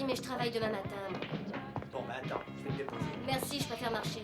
Merci, mais je travaille demain matin. Bon, bah attends, je vais te déposer. Merci, je préfère marcher.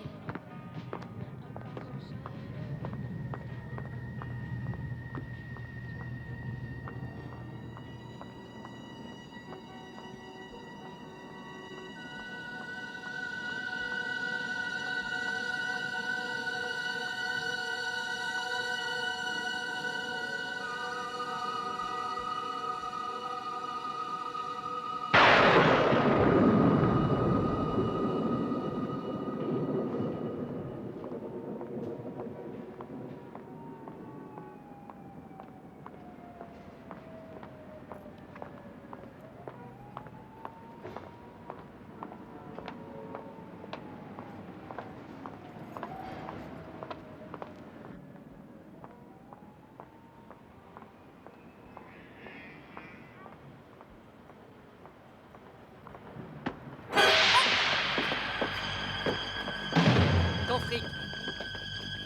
Ton fric.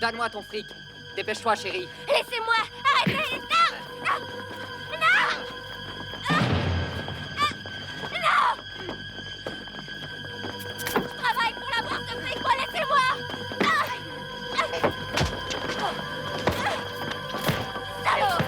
Donne-moi ton fric. Dépêche-toi, chérie. Laissez-moi! Arrêtez! Non! Non! Non! Non! Je travaille pour l'avoir, ce fric-moi, laissez-moi! Salaud!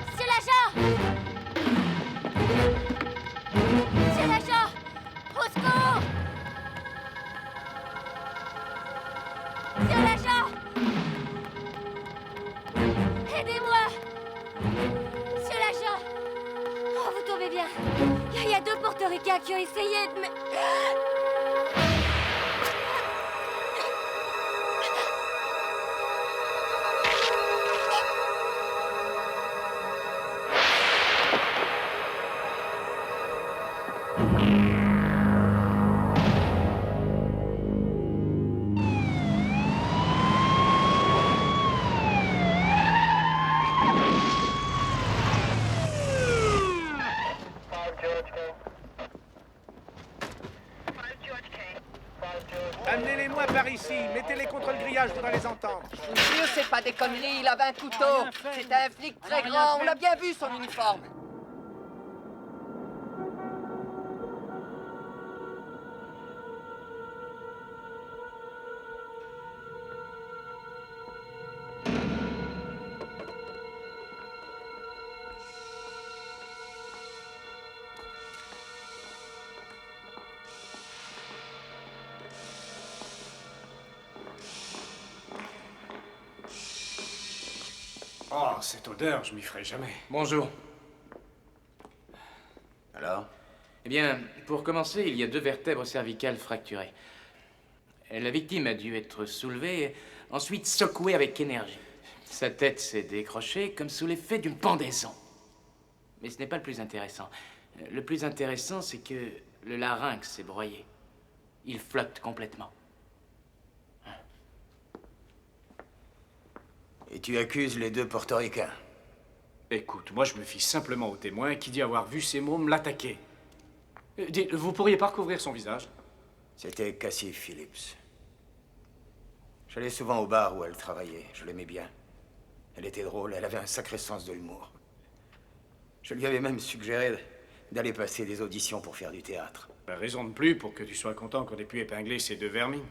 Monsieur l'agent! Monsieur l'agent! Au secours! Monsieur l'agent! Aidez-moi! Monsieur l'agent! Oh, vous tombez bien. Il y a 2 portoricains qui ont essayé de me... Amenez-les-moi par ici. Mettez-les contre le grillage, je voudrais les entendre. Je vous jure, c'est pas des conneries. Il avait un couteau. C'était un flic très grand. On l'a bien vu, son uniforme. Oh, cette odeur, je m'y ferai jamais. Bonjour. Alors? Eh bien, pour commencer, il y a 2 vertèbres cervicales fracturées. La victime a dû être soulevée, et ensuite secouée avec énergie. Sa tête s'est décrochée comme sous l'effet d'une pendaison. Mais ce n'est pas le plus intéressant. Le plus intéressant, c'est que le larynx s'est broyé. Il flotte complètement. Et tu accuses les 2 portoricains? Écoute, moi je me fie simplement au témoin qui dit avoir vu ces mômes l'attaquer. Vous pourriez pas recouvrir son visage? C'était Cassie Phillips. J'allais souvent au bar où elle travaillait. Je l'aimais bien. Elle était drôle, elle avait un sacré sens de l'humour. Je lui avais même suggéré d'aller passer des auditions pour faire du théâtre. Bah, raison de plus pour que tu sois content qu'on ait pu épingler ces deux vermines.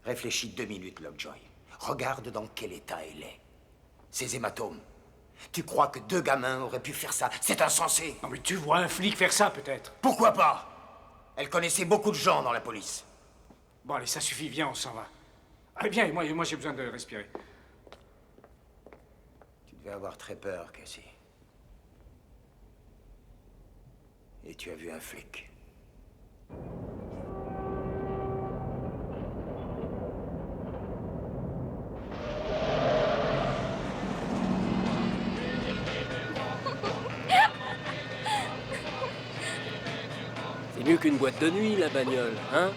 Réfléchis 2 minutes, Lovejoy. Regarde dans quel état elle est. Ces hématomes. Tu crois que 2 gamins auraient pu faire ça? C'est insensé. Non mais tu vois un flic faire ça peut-être. Pourquoi pas? Elle connaissait beaucoup de gens dans la police. Bon allez, ça suffit, viens, on s'en va. Allez, viens, moi j'ai besoin de respirer. Tu devais avoir très peur, Cassie. Et tu as vu un flic. C'est mieux qu'une boîte de nuit, la bagnole, hein?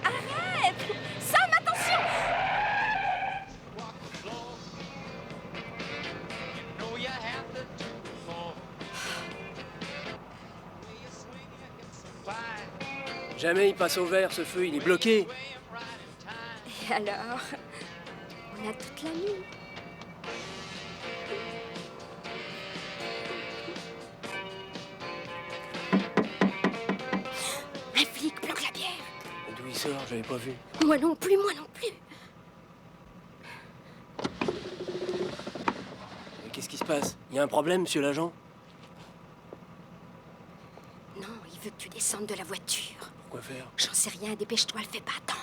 Arrête! Sam, attention! Jamais il passe au vert, ce feu, il est bloqué. Et alors? On a toute la nuit. Un flic bloque la bière. Et d'où il sort? J'avais pas vu. Moi non plus, moi non plus. Mais qu'est-ce qui se passe? Il y a un problème, monsieur l'agent? Non, il veut que tu descendes de la voiture. Quoi faire? J'en sais rien, dépêche-toi, le fais pas attendre.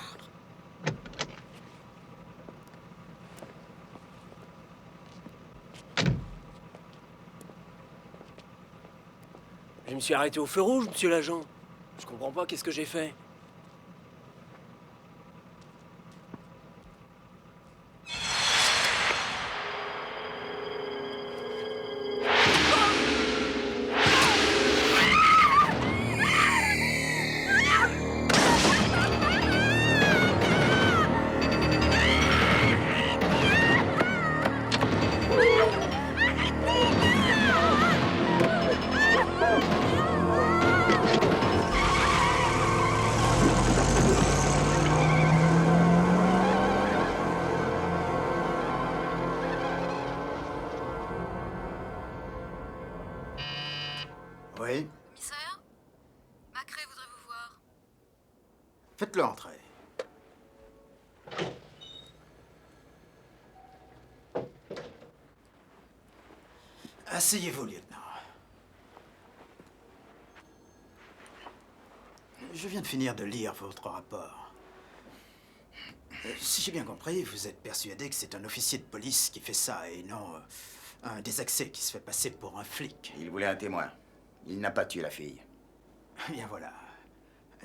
Je me suis arrêté au feu rouge, monsieur l'agent. Je comprends pas, qu'est-ce que j'ai fait? Oui? Commissaire, Macrae voudrait vous voir. Faites-le entrer. Asseyez-vous, lieutenant. Je viens de finir de lire votre rapport. Si j'ai bien compris, vous êtes persuadé que c'est un officier de police qui fait ça et non un désaxé qui se fait passer pour un flic. Il voulait un témoin. Il n'a pas tué la fille. Bien voilà.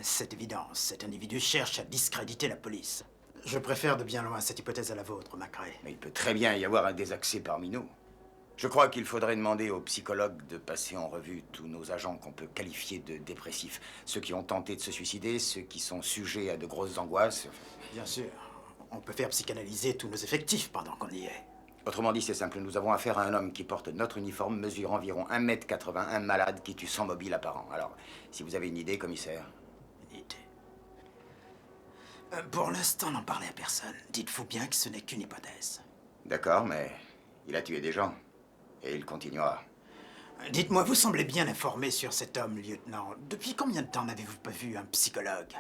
C'est évident, cet individu cherche à discréditer la police. Je préfère de bien loin cette hypothèse à la vôtre, Macrae. Mais il peut très bien y avoir un désaxé parmi nous. Je crois qu'il faudrait demander aux psychologues de passer en revue tous nos agents qu'on peut qualifier de dépressifs. Ceux qui ont tenté de se suicider, ceux qui sont sujets à de grosses angoisses. Bien sûr. On peut faire psychanalyser tous nos effectifs pendant qu'on y est. Autrement dit, c'est simple. Nous avons affaire à un homme qui porte notre uniforme, mesure environ 1m80, un malade qui tue sans mobile apparent. Alors, si vous avez une idée, commissaire. Une idée. Pour l'instant, n'en parlez à personne. Dites-vous bien que ce n'est qu'une hypothèse. D'accord, mais il a tué des gens. Et il continuera. Dites-moi, vous semblez bien informé sur cet homme, lieutenant. Depuis combien de temps n'avez-vous pas vu un psychologue?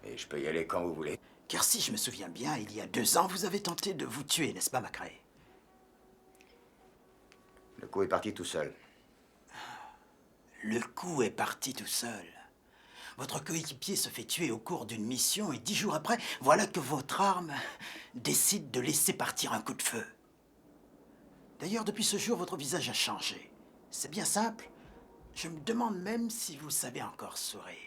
Et je peux y aller quand vous voulez. Car si je me souviens bien, il y a 2 ans, vous avez tenté de vous tuer, n'est-ce pas, Macrae? Le coup est parti tout seul. Le coup est parti tout seul. Votre coéquipier se fait tuer au cours d'une mission et 10 jours après, voilà que votre arme décide de laisser partir un coup de feu. D'ailleurs, depuis ce jour, votre visage a changé. C'est bien simple. Je me demande même si vous savez encore sourire.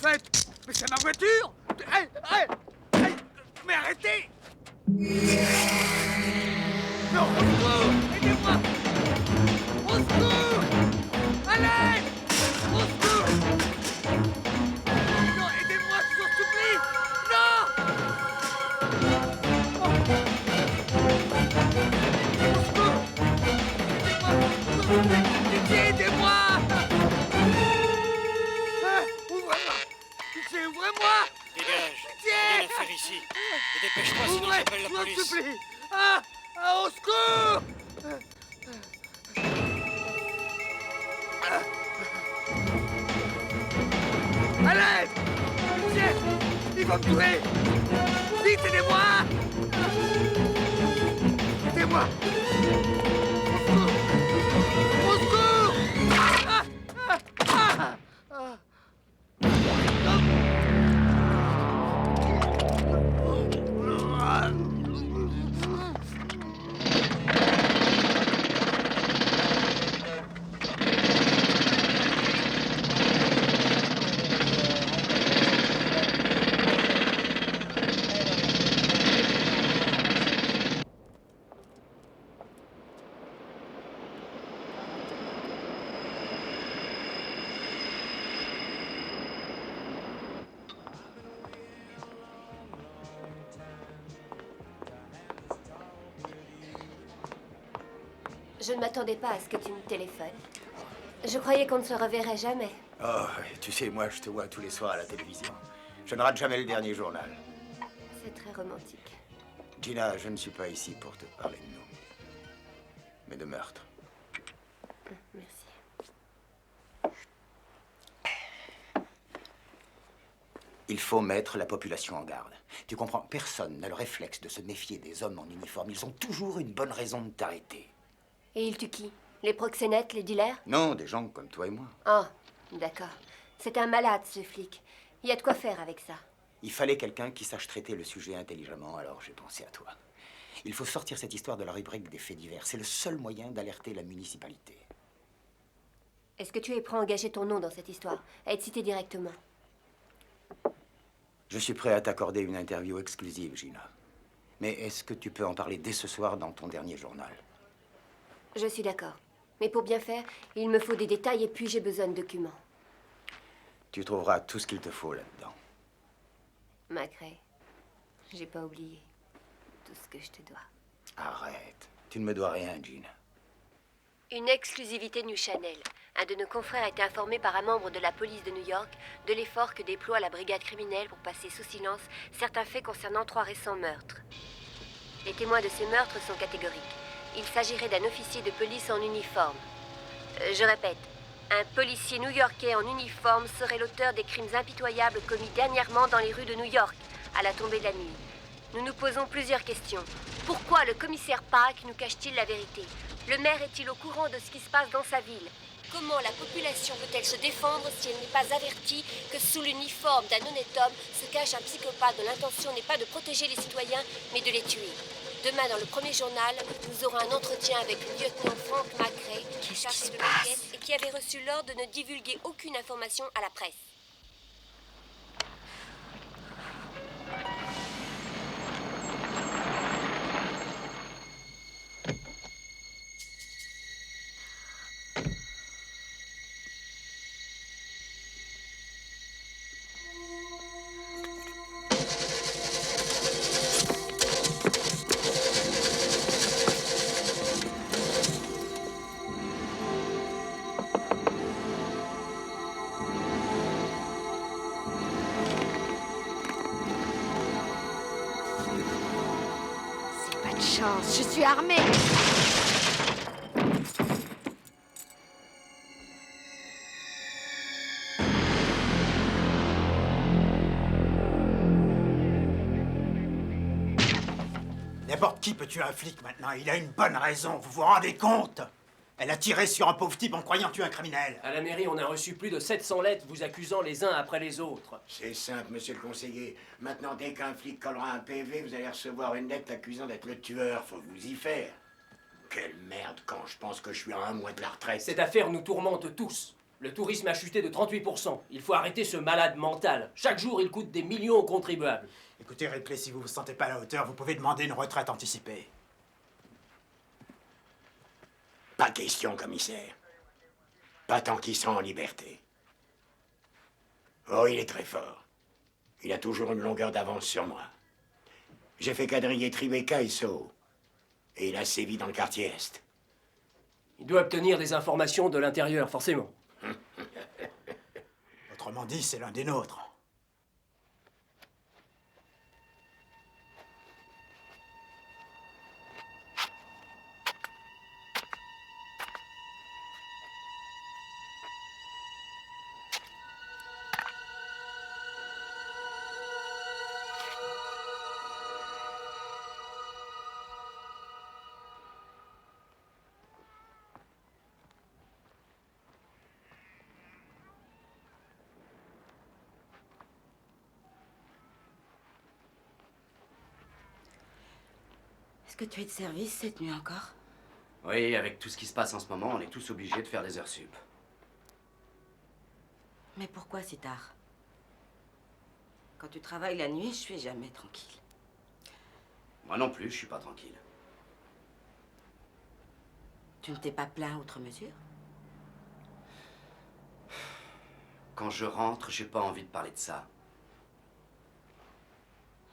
faites? Mais c'est ma voiture! Hey, hey, hey, mais arrêtez! Non, au secours! Aidez-moi! Au secours! Allez! Au secours! Non, aidez-moi, je vous en supplie! Non! Au secours! Aidez-moi! Pitié, aidez-moi! Ouvrez-moi! Pitié, ouvrez-moi! Dégage. Pitié! Rien à faire ici. Et dépêche-toi, sinon Ouvrez! j'appelle Je la vous en police. supplie! Ah! Ah, au secours! Allez! Pitié! Il va me tuer! Vite, aidez-moi! Aidez-moi! Au secours! Au secours! Ah! Ah! Ah! Ah! Je ne m'attendais pas à ce que tu me téléphones. Je croyais qu'on ne se reverrait jamais. Oh, tu sais, moi, je te vois tous les soirs à la télévision. Je ne rate jamais le dernier journal. C'est très romantique. Gina, je ne suis pas ici pour te parler de nous, mais de meurtre. Merci. Il faut mettre la population en garde. Tu comprends? Personne n'a le réflexe de se méfier des hommes en uniforme. Ils ont toujours une bonne raison de t'arrêter. Et il tue qui? Les proxénètes, les dealers? Non, des gens comme toi et moi. Oh, d'accord. C'est un malade, ce flic. Il y a de quoi faire avec ça. Il fallait quelqu'un qui sache traiter le sujet intelligemment, alors j'ai pensé à toi. Il faut sortir cette histoire de la rubrique des faits divers. C'est le seul moyen d'alerter la municipalité. Est-ce que tu es prêt à engager ton nom dans cette histoire? À être cité directement? Je suis prêt à t'accorder une interview exclusive, Gina. Mais est-ce que tu peux en parler dès ce soir dans ton dernier journal? Je suis d'accord. Mais pour bien faire, il me faut des détails et puis j'ai besoin de documents. Tu trouveras tout ce qu'il te faut là-dedans. Macrae, j'ai pas oublié tout ce que je te dois. Arrête. Tu ne me dois rien, Gina. Une exclusivité New Channel. Un de nos confrères a été informé par un membre de la police de New York de l'effort que déploie la brigade criminelle pour passer sous silence certains faits concernant 3 récents meurtres. Les témoins de ces meurtres sont catégoriques. Il s'agirait d'un officier de police en uniforme. Je répète, un policier new-yorkais en uniforme serait l'auteur des crimes impitoyables commis dernièrement dans les rues de New York, à la tombée de la nuit. Nous nous posons plusieurs questions. Pourquoi le commissaire Park nous cache-t-il la vérité? Le maire est-il au courant de ce qui se passe dans sa ville? Comment la population peut-elle se défendre si elle n'est pas avertie que sous l'uniforme d'un honnête homme se cache un psychopathe dont l'intention n'est pas de protéger les citoyens, mais de les tuer? Demain, dans le premier journal, nous aurons un entretien avec le lieutenant Frank Macrae, chargé de l'enquête et qui avait reçu l'ordre de ne divulguer aucune information à la presse. Je suis armée. N'importe qui peut tuer un flic maintenant. Il a une bonne raison. Vous vous rendez compte? Elle a tiré sur un pauvre type en croyant tuer un criminel. À la mairie, on a reçu plus de 700 lettres vous accusant les uns après les autres. C'est simple, monsieur le conseiller. Maintenant, dès qu'un flic collera un PV, vous allez recevoir une lettre l'accusant d'être le tueur. Faut vous y faire. Quelle merde quand je pense que je suis à 1 mois de la retraite. Cette affaire nous tourmente tous. Le tourisme a chuté de 38%. Il faut arrêter ce malade mental. Chaque jour, il coûte des millions aux contribuables. Écoutez, Ripley, si vous vous sentez pas à la hauteur, vous pouvez demander une retraite anticipée. Pas question, commissaire. Pas tant qu'ils sont en liberté. Oh, il est très fort. Il a toujours une longueur d'avance sur moi. J'ai fait quadriller Tribeca et Soho. Et il a sévi dans le quartier Est. Il doit obtenir des informations de l'intérieur, forcément. Autrement dit, c'est l'un des nôtres. Est-ce que tu es de service cette nuit encore? Oui, avec tout ce qui se passe en ce moment, on est tous obligés de faire des heures sup. Mais pourquoi si tard? Quand tu travailles la nuit, je suis jamais tranquille. Moi non plus, je suis pas tranquille. Tu ne t'es pas plaint outre mesure? Quand je rentre, j'ai pas envie de parler de ça.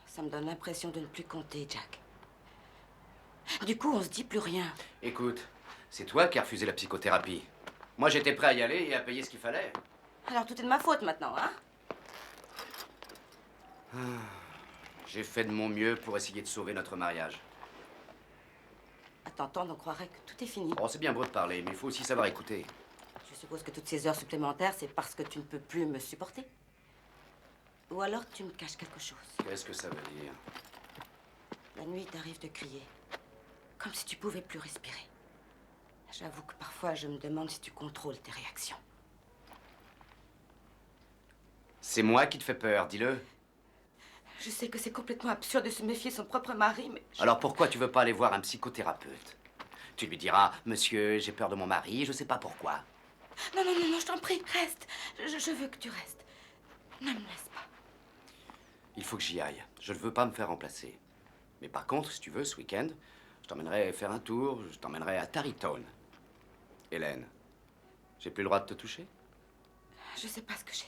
Ça me donne l'impression de ne plus compter, Jack. Du coup, on se dit plus rien. Écoute, c'est toi qui as refusé la psychothérapie. Moi, j'étais prêt à y aller et à payer ce qu'il fallait. Alors tout est de ma faute maintenant, hein? J'ai fait de mon mieux pour essayer de sauver notre mariage. À t'entendre, on croirait que tout est fini. Oh, c'est bien beau de parler, mais il faut aussi savoir écouter. Je suppose que toutes ces heures supplémentaires, c'est parce que tu ne peux plus me supporter. Ou alors tu me caches quelque chose. Qu'est-ce que ça veut dire? La nuit, t'arrive de crier. Comme si tu pouvais plus respirer. J'avoue que parfois, je me demande si tu contrôles tes réactions. C'est moi qui te fais peur, dis-le. Je sais que c'est complètement absurde de se méfier de son propre mari, mais... Alors pourquoi tu veux pas aller voir un psychothérapeute? Tu lui diras, monsieur, j'ai peur de mon mari, je sais pas pourquoi. Non, non, non, non, je t'en prie, reste. Je veux que tu restes. Ne me laisse pas. Il faut que j'y aille. Je ne veux pas me faire remplacer. Mais par contre, si tu veux, ce week-end, je t'emmènerai faire un tour, je t'emmènerai à Tarrytown. Hélène, j'ai plus le droit de te toucher? Je sais pas ce que j'ai.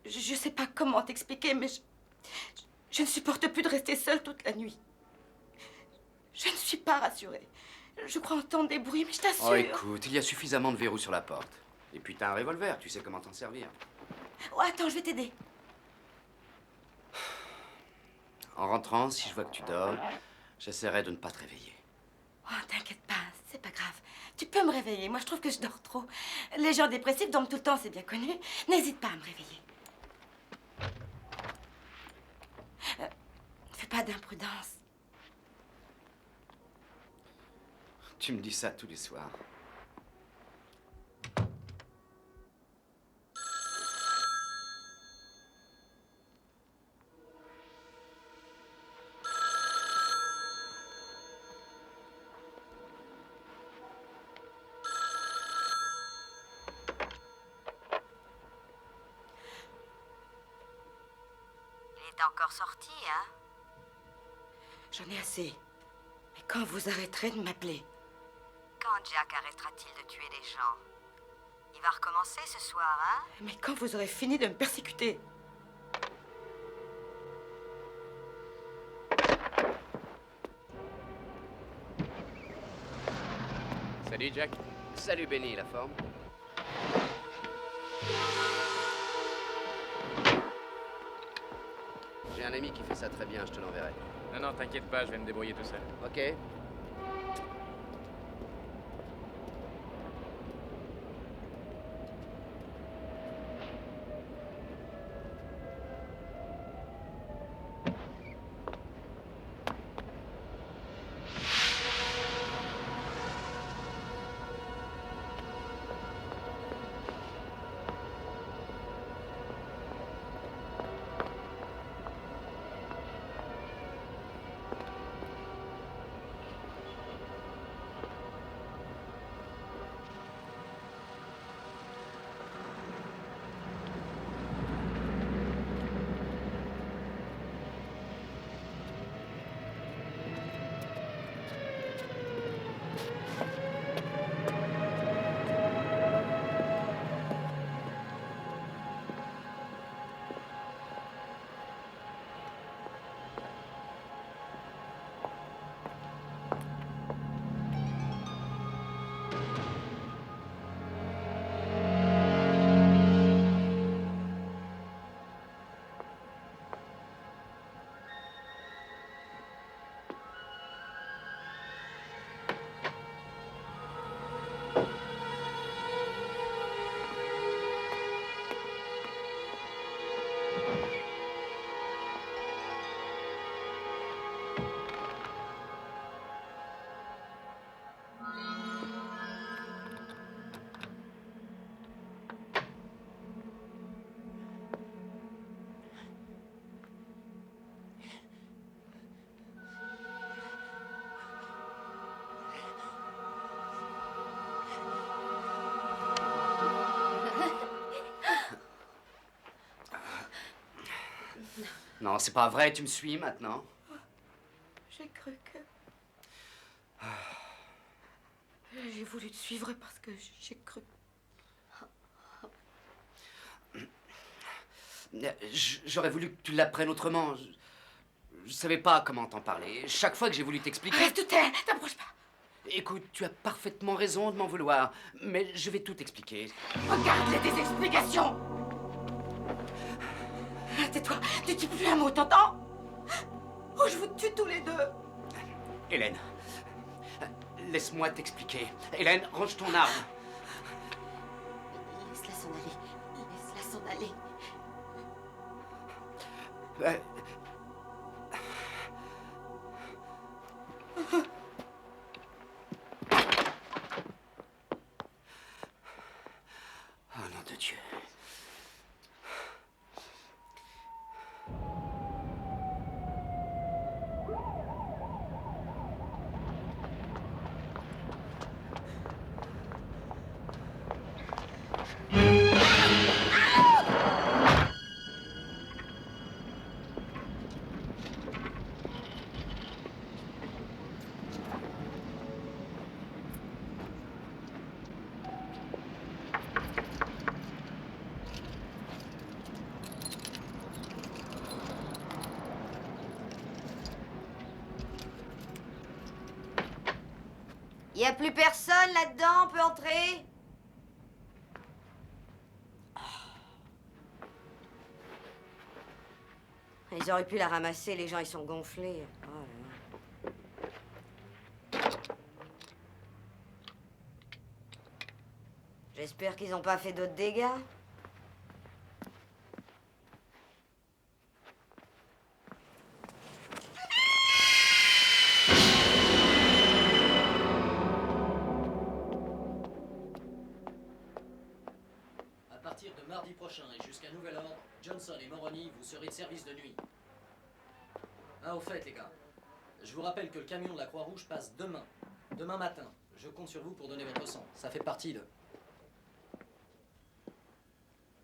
Je sais pas comment t'expliquer, mais je ne supporte plus de rester seule toute la nuit. Je ne suis pas rassurée. Je crois entendre des bruits, mais je t'assure... Oh, écoute, il y a suffisamment de verrous sur la porte. Et puis t'as un revolver, tu sais comment t'en servir. Oh, attends, je vais t'aider. En rentrant, si je vois que tu dors, j'essaierai de ne pas te réveiller. Oh, t'inquiète pas, c'est pas grave. Tu peux me réveiller, moi je trouve que je dors trop. Les gens dépressifs dorment tout le temps, c'est bien connu. N'hésite pas à me réveiller. Fais pas d'imprudence. Tu me dis ça tous les soirs. Il est encore sorti, hein? J'en ai assez. Mais quand vous arrêterez de m'appeler? Quand Jack arrêtera-t-il de tuer les gens? Il va recommencer ce soir, hein? Mais quand vous aurez fini de me persécuter? Salut, Jack. Salut, Benny, la forme? J'ai un ami qui fait ça très bien, je te l'enverrai. Non, non, t'inquiète pas, je vais me débrouiller tout seul. Ok? Non, c'est pas vrai, tu me suis maintenant. J'ai cru que... J'ai voulu te suivre parce que j'ai cru... J'aurais voulu que tu l'apprennes autrement. Je savais pas comment t'en parler. Chaque fois que j'ai voulu t'expliquer... Reste tout tais, t'approche pas. Écoute, tu as parfaitement raison de m'en vouloir, mais je vais tout expliquer. Regarde-les des explications. Tais-toi, tu dis plus un mot, t'entends? Ou je vous tue tous les deux. Hélène, laisse-moi t'expliquer. Hélène, range ton arme. Laisse-la s'en aller. Laisse-la s'en aller. Oh nom de Dieu. Y a plus personne là-dedans, on peut entrer? Ils auraient pu la ramasser, les gens ils sont gonflés. Oh là là. J'espère qu'ils n'ont pas fait d'autres dégâts. À partir de mardi prochain et jusqu'à nouvel ordre, Johnson et Moroni, vous serez de service de nuit. Ah, au fait, les gars, je vous rappelle que le camion de la Croix-Rouge passe demain matin. Je compte sur vous pour donner votre sang. Ça fait partie de...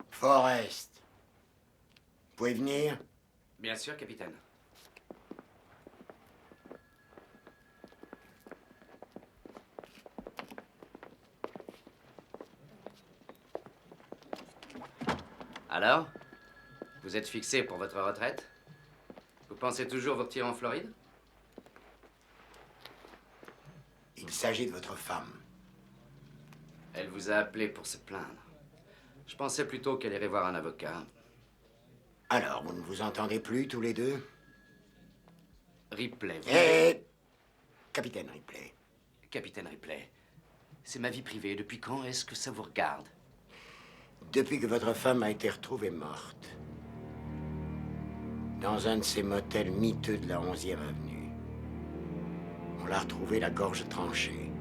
Forrest. Vous pouvez venir? Bien sûr, capitaine. Alors? Vous êtes fixé pour votre retraite? Vous pensez toujours vous retirer en Floride? Il s'agit de votre femme. Elle vous a appelé pour se plaindre. Je pensais plutôt qu'elle irait voir un avocat. Alors, vous ne vous entendez plus tous les deux? Ripley. Capitaine Ripley. Capitaine Ripley, c'est ma vie privée. Depuis quand est-ce que ça vous regarde? Depuis que votre femme a été retrouvée morte, dans un de ces motels miteux de la 11e avenue, on l'a retrouvée la gorge tranchée,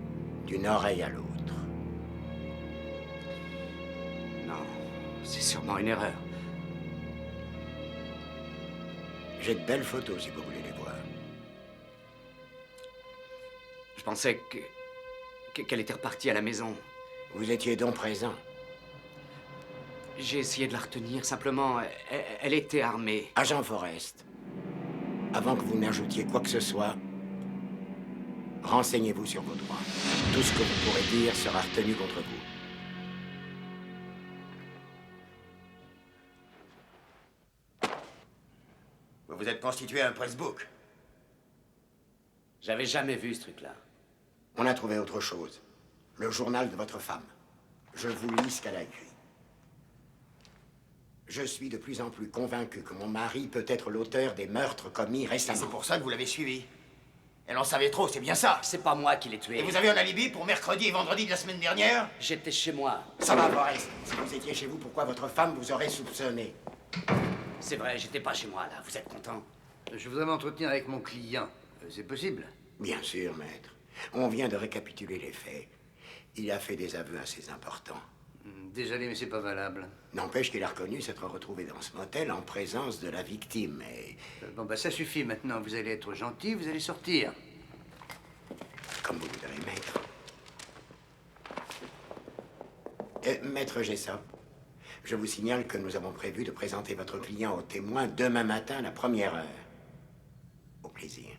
d'une oreille à l'autre. Non, c'est sûrement une erreur. J'ai de belles photos si vous voulez les voir. Je pensais qu'elle était repartie à la maison. Vous étiez donc présent? J'ai essayé de la retenir, simplement, elle était armée. Agent Forrest, avant que vous n'ajoutiez quoi que ce soit, renseignez-vous sur vos droits. Tout ce que vous pourrez dire sera retenu contre vous. Vous vous êtes constitué un pressbook. J'avais jamais vu ce truc-là. On a trouvé autre chose. Le journal de votre femme. Je vous lis ce qu'elle a écrit. Je suis de plus en plus convaincu que mon mari peut être l'auteur des meurtres commis récemment. C'est pour ça que vous l'avez suivi. Elle en savait trop, c'est bien ça. C'est pas moi qui l'ai tué. Et vous avez un alibi pour mercredi et vendredi de la semaine dernière? J'étais chez moi. Ça va, Forrest. Si vous étiez chez vous, pourquoi votre femme vous aurait soupçonné? C'est vrai, j'étais pas chez moi, là. Vous êtes content? Je voudrais m'entretenir avec mon client. C'est possible? Bien sûr, maître. On vient de récapituler les faits. Il a fait des aveux assez importants. Désolé, mais c'est pas valable. N'empêche qu'il a reconnu s'être retrouvé dans ce motel en présence de la victime et... Bon, bah ça suffit maintenant. Vous allez être gentil, vous allez sortir. Comme vous voudrez, maître. Maître Jessop, Je vous signale que nous avons prévu de présenter votre client aux témoins demain matin à la première heure. Au plaisir.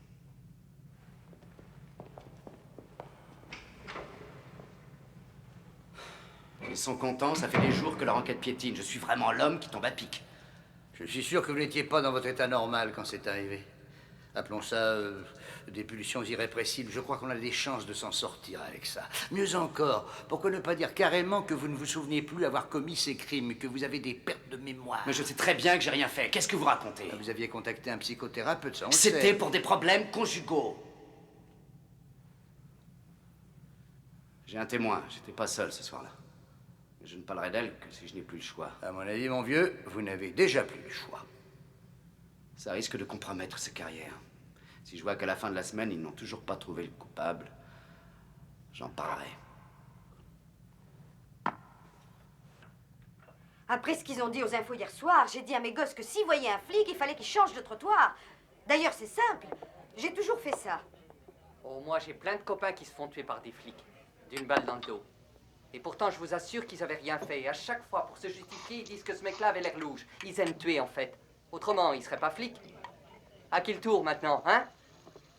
Ils sont contents, ça fait des jours que leur enquête piétine. Je suis vraiment l'homme qui tombe à pic. Je suis sûr que vous n'étiez pas dans votre état normal quand c'est arrivé. Appelons ça des pulsions irrépressibles. Je crois qu'on a des chances de s'en sortir avec ça. Mieux encore, pourquoi ne pas dire carrément que vous ne vous souvenez plus avoir commis ces crimes, que vous avez des pertes de mémoire? Mais je sais très bien que j'ai rien fait. Qu'est-ce que vous racontez? Vous aviez contacté un psychothérapeute, ça on le sait. C'était pour des problèmes conjugaux. J'ai un témoin. J'étais pas seul ce soir-là. Mais je ne parlerai d'elle que si je n'ai plus le choix. À mon avis, mon vieux, vous n'avez déjà plus le choix. Ça risque de compromettre sa carrière. Si je vois qu'à la fin de la semaine, ils n'ont toujours pas trouvé le coupable, j'en parlerai. Après ce qu'ils ont dit aux infos hier soir, j'ai dit à mes gosses que s'ils voyaient un flic, il fallait qu'ils changent de trottoir. D'ailleurs, c'est simple. J'ai toujours fait ça. Oh, moi, j'ai plein de copains qui se font tuer par des flics. D'une balle dans le dos. Et pourtant, je vous assure qu'ils avaient rien fait. Et à chaque fois, pour se justifier, ils disent que ce mec-là avait l'air louche. Ils aiment tuer, en fait. Autrement, ils seraient pas flics. À qui le tour, maintenant, hein?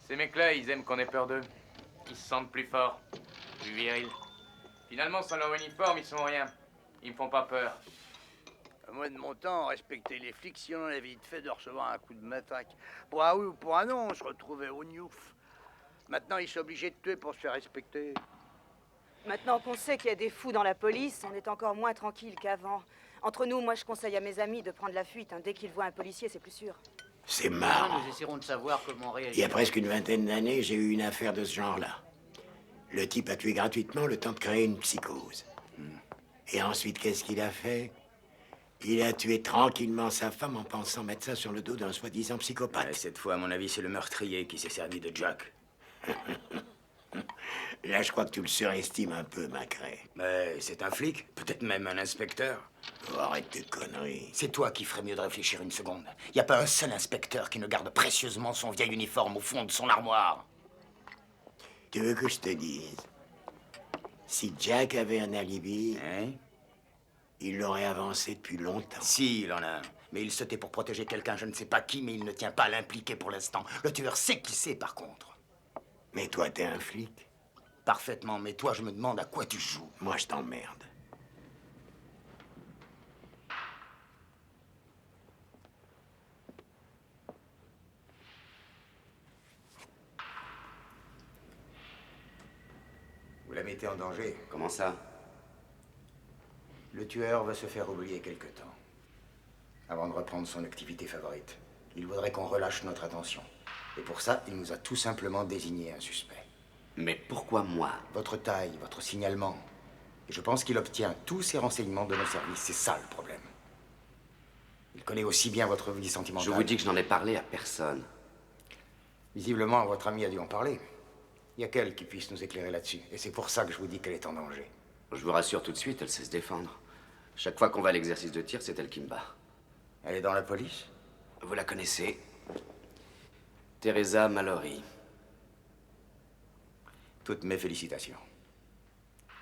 Ces mecs-là, ils aiment qu'on ait peur d'eux. Ils se sentent plus forts, plus virils. Finalement, sans leur uniforme, ils sont rien. Ils me font pas peur. Moi, de mon temps, on respectait les flics si on avait vite fait de recevoir un coup de matraque. Pour un oui ou pour un non, on se retrouvait au Newf. Maintenant, ils sont obligés de tuer pour se faire respecter. Maintenant qu'on sait qu'il y a des fous dans la police, on est encore moins tranquille qu'avant. Entre nous, moi je conseille à mes amis de prendre la fuite. Dès qu'ils voient un policier, c'est plus sûr. C'est marrant. Nous essaierons de savoir comment réagir. Il y a presque une vingtaine d'années, j'ai eu une affaire de ce genre-là. Le type a tué gratuitement le temps de créer une psychose. Et ensuite, qu'est-ce qu'il a fait? Il a tué tranquillement sa femme en pensant mettre ça sur le dos d'un soi-disant psychopathe. Ouais, cette fois, à mon avis, c'est le meurtrier qui s'est servi de Jack. Là, je crois que tu le surestimes un peu, Macrae. Mais c'est un flic, peut-être même un inspecteur. Oh, arrête tes conneries. C'est toi qui ferais mieux de réfléchir une seconde. Y a pas un seul inspecteur qui ne garde précieusement son vieil uniforme au fond de son armoire. Tu veux que je te dise? Si Jack avait un alibi, il l'aurait avancé depuis longtemps. Si, il en a un. Mais il se tait pour protéger quelqu'un, je ne sais pas qui, mais il ne tient pas à l'impliquer pour l'instant. Le tueur sait qui c'est, par contre. Mais toi, t'es un flic. Parfaitement, mais toi, je me demande à quoi tu joues. Moi, je t'emmerde. Vous la mettez en danger. Comment ça? Le tueur va se faire oublier quelque temps. Avant de reprendre son activité favorite. Il voudrait qu'on relâche notre attention. Et pour ça, il nous a tout simplement désigné un suspect. Mais pourquoi moi? Votre taille, votre signalement. Et je pense qu'il obtient tous ces renseignements de nos services. C'est ça le problème. Il connaît aussi bien votre vie sentimentale. Je vous dis que je n'en ai parlé à personne. Visiblement, votre ami a dû en parler. Il n'y a qu'elle qui puisse nous éclairer là-dessus. Et c'est pour ça que je vous dis qu'elle est en danger. Je vous rassure tout de suite, elle sait se défendre. Chaque fois qu'on va à l'exercice de tir, c'est elle qui me bat. Elle est dans la police? Vous la connaissez? Teresa Mallory. Toutes mes félicitations.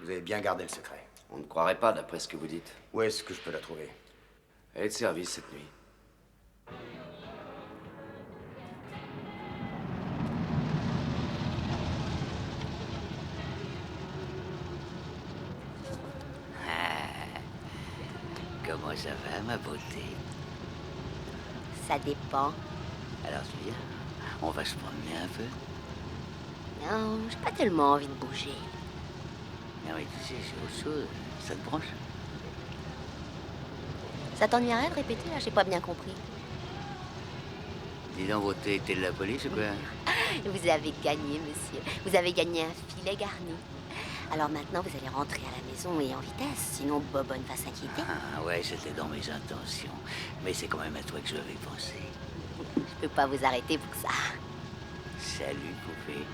Vous avez bien gardé le secret. On ne croirait pas, d'après ce que vous dites. Où est-ce que je peux la trouver? Elle est de service cette nuit. Comment ça va, ma beauté? Ça dépend. Alors, viens, on va se promener un peu. Non, j'ai pas tellement envie de bouger. Non, mais tu sais, c'est autre chose. Ça te branche? Ça t'ennuierait de répéter, là? J'ai pas bien compris. Dis donc, beauté, t'es de la police ou quoi? Vous avez gagné, monsieur. Vous avez gagné un filet garni. Alors maintenant, vous allez rentrer à la maison et en vitesse, sinon Bobonne va s'inquiéter. Ah ouais, c'était dans mes intentions. Mais c'est quand même à toi que je vais penser. Je peux pas vous arrêter pour ça. Salut, poupée.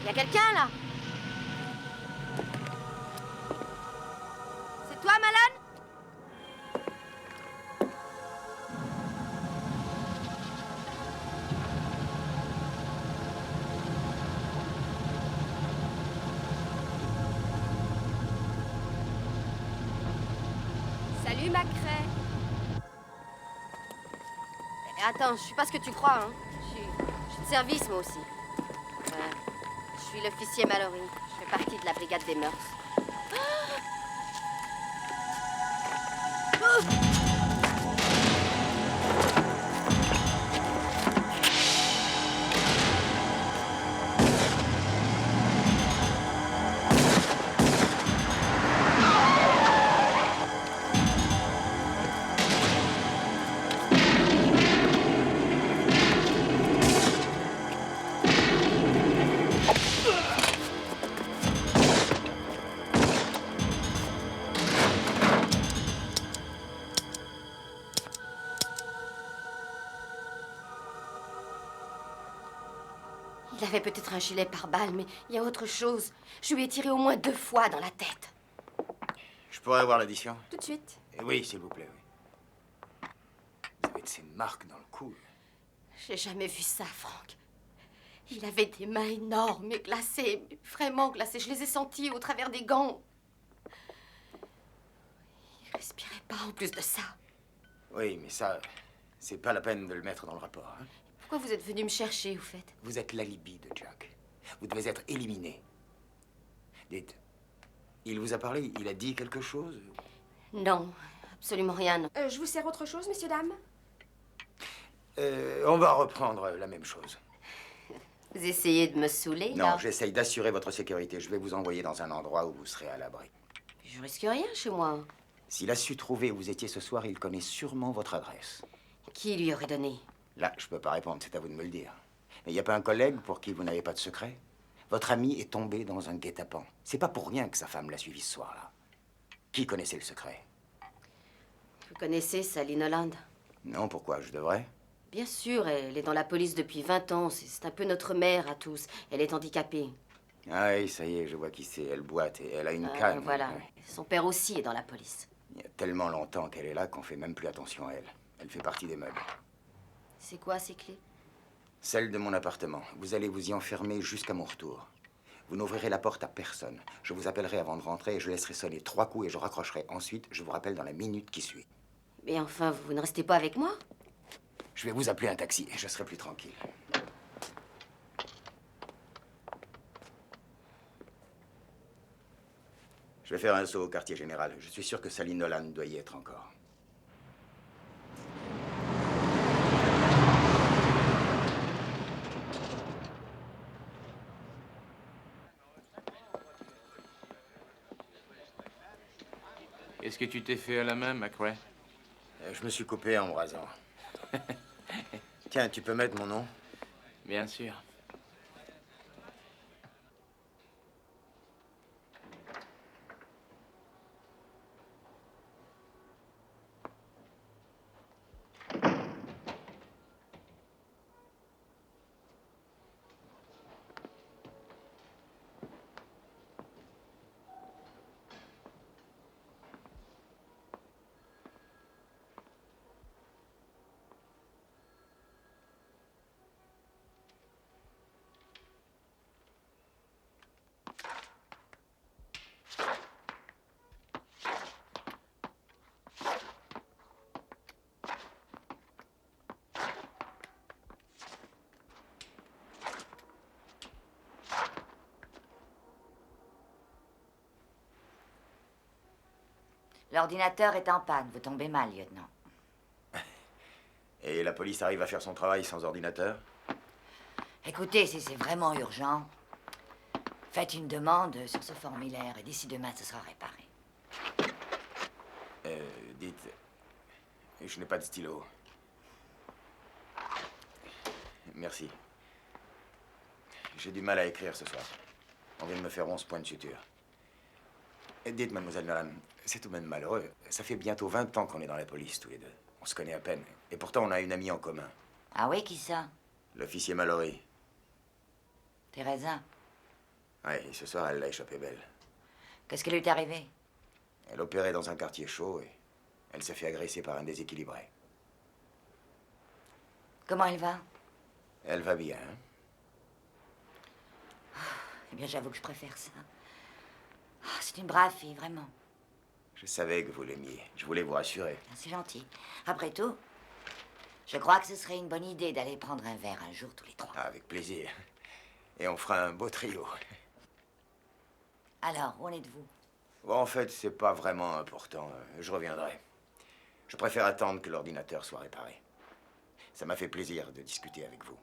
Y a quelqu'un là? C'est toi, Malone? Salut, Macrae. Attends, je suis pas ce que tu crois, hein. Je suis de service, moi aussi. Je suis l'officier Mallory. Je fais partie de la brigade des mœurs. Il avait peut-être un gilet pare-balles, mais il y a autre chose. Je lui ai tiré au moins 2 fois dans la tête. Je pourrais avoir l'addition? Tout de suite. Oui, s'il vous plaît, oui. Vous avez de ces marques dans le cou. J'ai jamais vu ça, Frank. Il avait des mains énormes et glacées, vraiment glacées. Je les ai senties au travers des gants. Il respirait pas en plus de ça. Oui, mais ça, c'est pas la peine de le mettre dans le rapport. Hein? Pourquoi vous êtes venu me chercher, au fait? Vous êtes l'alibi de Jack. Vous devez être éliminé. Dites, il vous a parlé? Il a dit quelque chose? Non, absolument rien. Non. Je vous sers autre chose, messieurs, dames? On va reprendre la même chose. Vous essayez de me saouler, Non, là? j'essaye d'assurer votre sécurité. Je vais vous envoyer dans un endroit où vous serez à l'abri. Je risque rien chez moi. S'il a su trouver où vous étiez ce soir, il connaît sûrement votre adresse. Qui lui aurait donné? Là, je peux pas répondre, c'est à vous de me le dire. Mais il n'y a pas un collègue pour qui vous n'avez pas de secret? Votre ami est tombé dans un guet-apens. C'est pas pour rien que sa femme l'a suivi ce soir-là. Qui connaissait le secret? Vous connaissez Sally Holland? Non, pourquoi? Je devrais? Bien sûr, elle est dans la police depuis 20 ans. C'est un peu notre mère à tous. Elle est handicapée. Ah oui, ça y est, je vois qui c'est. Elle boite et elle a une canne. Voilà. Ouais. Son père aussi est dans la police. Il y a tellement longtemps qu'elle est là qu'on fait même plus attention à elle. Elle fait partie des meubles. C'est quoi ces clés? Celle de mon appartement. Vous allez vous y enfermer jusqu'à mon retour. Vous n'ouvrirez la porte à personne. Je vous appellerai avant de rentrer et je laisserai sonner 3 coups et je raccrocherai. Ensuite, je vous rappelle dans la minute qui suit. Mais enfin, vous ne restez pas avec moi? Je vais vous appeler un taxi et je serai plus tranquille. Je vais faire un saut au quartier général. Je suis sûr que Sally Nolan doit y être encore. Qu'est-ce que tu t'es fait à la main, Macrae? Je me suis coupé en me rasant. Tiens, tu peux mettre mon nom? Bien sûr. L'ordinateur est en panne. Vous tombez mal, lieutenant. Et la police arrive à faire son travail sans ordinateur? Écoutez, si c'est vraiment urgent, faites une demande sur ce formulaire et d'ici demain, ce sera réparé. Dites, je n'ai pas de stylo. Merci. J'ai du mal à écrire ce soir. On vient de me faire 11 points de suture. Et dites, mademoiselle Nolan, c'est tout de même malheureux. Ça fait bientôt 20 ans qu'on est dans la police, tous les deux. On se connaît à peine. Et pourtant, on a une amie en commun. Ah oui, qui ça? L'officier Mallory. Teresa? Ouais, et ce soir, elle l'a échappé belle. Qu'est-ce qui lui est arrivé? Elle opérait dans un quartier chaud et elle s'est fait agresser par un déséquilibré. Comment elle va? Elle va bien. Eh bien, j'avoue que je préfère ça. Ah, c'est une brave fille, vraiment. Je savais que vous l'aimiez. Je voulais vous rassurer. C'est gentil. Après tout, je crois que ce serait une bonne idée d'aller prendre un verre un jour tous les trois. Ah, avec plaisir. Et on fera un beau trio. Alors, où en êtes-vous? Bon, en fait, c'est pas vraiment important. Je reviendrai. Je préfère attendre que l'ordinateur soit réparé. Ça m'a fait plaisir de discuter avec vous.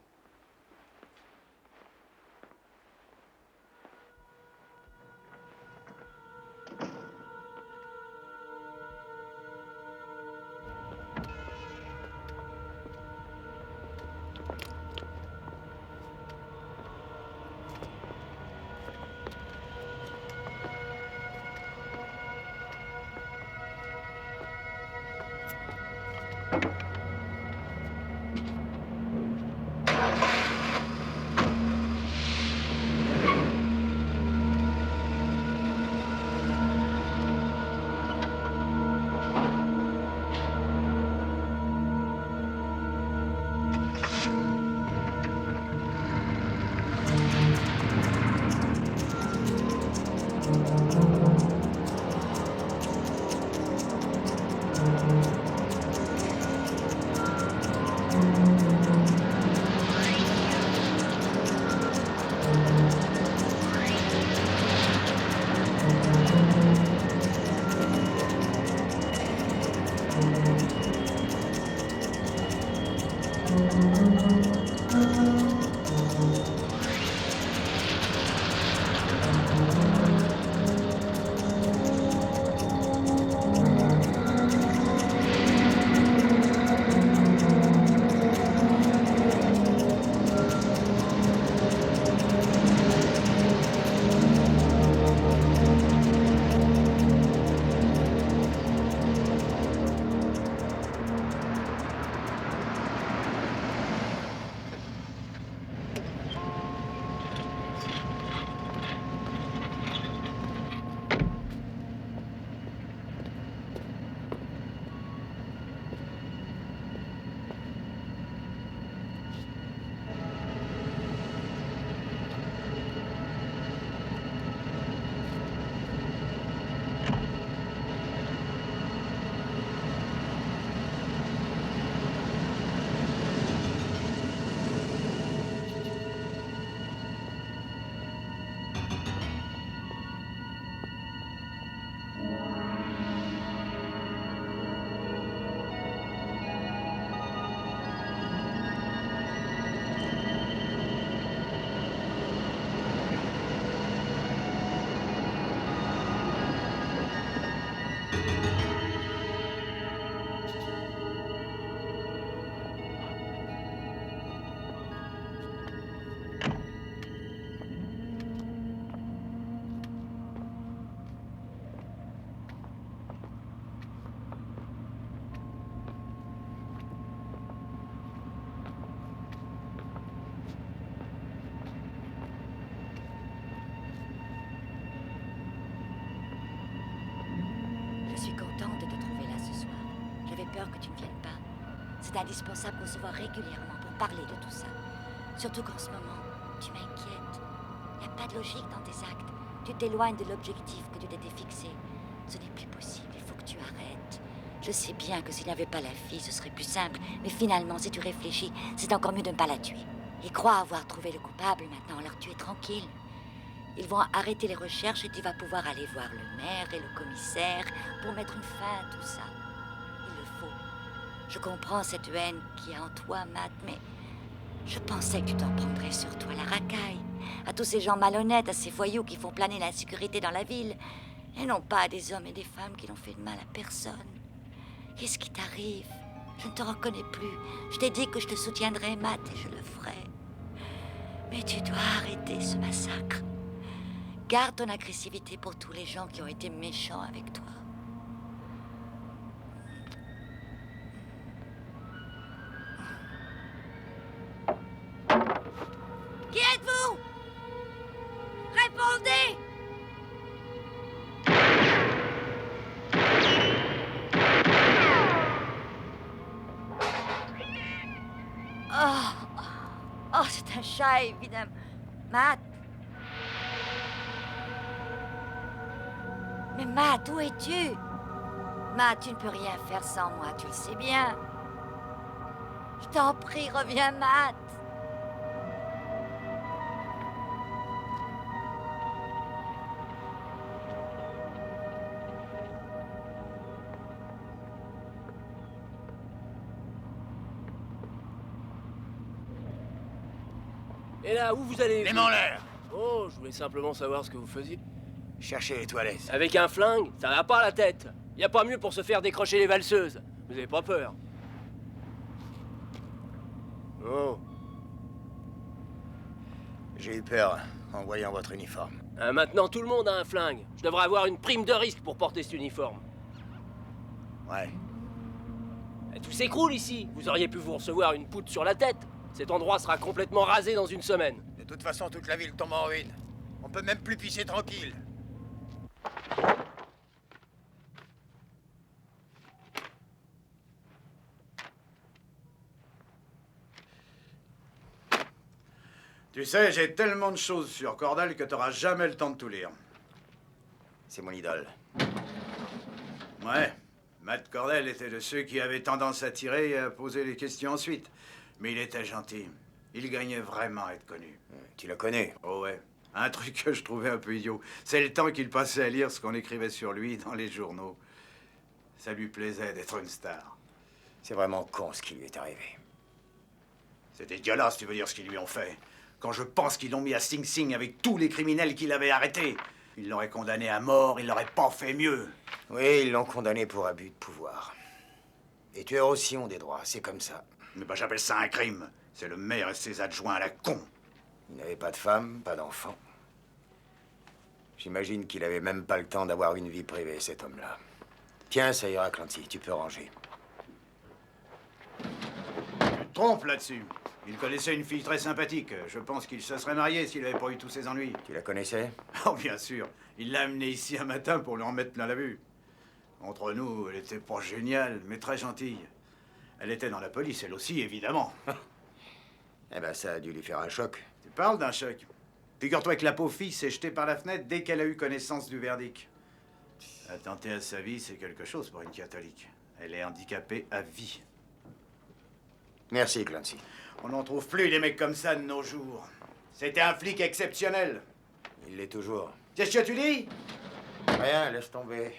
Je suis contente de te trouver là ce soir. J'avais peur que tu ne viennes pas. C'est indispensable qu'on se voit régulièrement pour parler de tout ça. Surtout qu'en ce moment, tu m'inquiètes. Il n'y a pas de logique dans tes actes. Tu t'éloignes de l'objectif que tu t'étais fixé. Ce n'est plus possible, il faut que tu arrêtes. Je sais bien que s'il n'y avait pas la fille, ce serait plus simple. Mais finalement, si tu réfléchis, c'est encore mieux de ne pas la tuer. Ils croient avoir trouvé le coupable maintenant, alors tu es tranquille. Ils vont arrêter les recherches et tu vas pouvoir aller voir le maire et le commissaire pour mettre une fin à tout ça. Il le faut. Je comprends cette haine qui est en toi, Matt, mais je pensais que tu t'en prendrais surtout à la racaille, à tous ces gens malhonnêtes, à ces voyous qui font planer l'insécurité dans la ville, et non pas à des hommes et des femmes qui n'ont fait de mal à personne. Qu'est-ce qui t'arrive? Je ne te reconnais plus. Je t'ai dit que je te soutiendrais, Matt, et je le ferai. Mais tu dois arrêter ce massacre. Garde ton agressivité pour tous les gens qui ont été méchants avec toi. Qui êtes-vous? Réponds! Répondez! Oh, oh, c'est un chat, évidemment. Matt. Mais Matt, où es-tu? Matt, tu ne peux rien faire sans moi, tu le sais bien. Je t'en prie, reviens, Matt. Et là, où vous allez? Les mains en l'air. Oh, je voulais simplement savoir ce que vous faisiez. Cherchez les toilettes. Avec un flingue, ça va pas la tête. Y a pas mieux pour se faire décrocher les valseuses. Vous avez pas peur? Oh. J'ai eu peur en voyant votre uniforme. Maintenant, tout le monde a un flingue. Je devrais avoir une prime de risque pour porter cet uniforme. Ouais. Tout s'écroule ici. Vous auriez pu vous recevoir une poutre sur la tête. Cet endroit sera complètement rasé dans une semaine. De toute façon, toute la ville tombe en ruine. On peut même plus pisser tranquille. Tu sais, j'ai tellement de choses sur Cordell que t'auras jamais le temps de tout lire. C'est mon idole. Ouais, Matt Cordell était de ceux qui avaient tendance à tirer et à poser les questions ensuite. Mais il était gentil. Il gagnait vraiment à être connu. Tu le connais? Oh ouais. Un truc que je trouvais un peu idiot, c'est le temps qu'il passait à lire ce qu'on écrivait sur lui dans les journaux. Ça lui plaisait d'être une star. C'est vraiment con ce qui lui est arrivé. C'est dégueulasse, tu veux dire, ce qu'ils lui ont fait. Quand je pense qu'ils l'ont mis à Sing Sing avec tous les criminels qu'il avait arrêtés. Ils l'auraient condamné à mort, ils l'auraient pas fait mieux. Oui, ils l'ont condamné pour abus de pouvoir. Les tueurs aussi ont des droits, c'est comme ça. Mais bah, j'appelle ça un crime. C'est le maire et ses adjoints à la con. Il n'avait pas de femme, pas d'enfant. J'imagine qu'il avait même pas le temps d'avoir une vie privée, cet homme-là. Tiens, ça ira, Clancy, tu peux ranger. Tu te trompes là-dessus. Il connaissait une fille très sympathique. Je pense qu'il se serait marié s'il n'avait pas eu tous ses ennuis. Tu la connaissais? Oh, bien sûr. Il l'a amenée ici un matin pour lui en mettre plein la vue. Entre nous, elle était pas géniale, mais très gentille. Elle était dans la police, elle aussi, évidemment. Eh ben, ça a dû lui faire un choc. Tu parles d'un choc. Figure-toi que la pauvre fille s'est jetée par la fenêtre dès qu'elle a eu connaissance du verdict. Attenter à sa vie, c'est quelque chose pour une catholique. Elle est handicapée à vie. Merci, Clancy. On n'en trouve plus des mecs comme ça de nos jours. C'était un flic exceptionnel. Il l'est toujours. Qu'est-ce que tu dis? Rien, laisse tomber.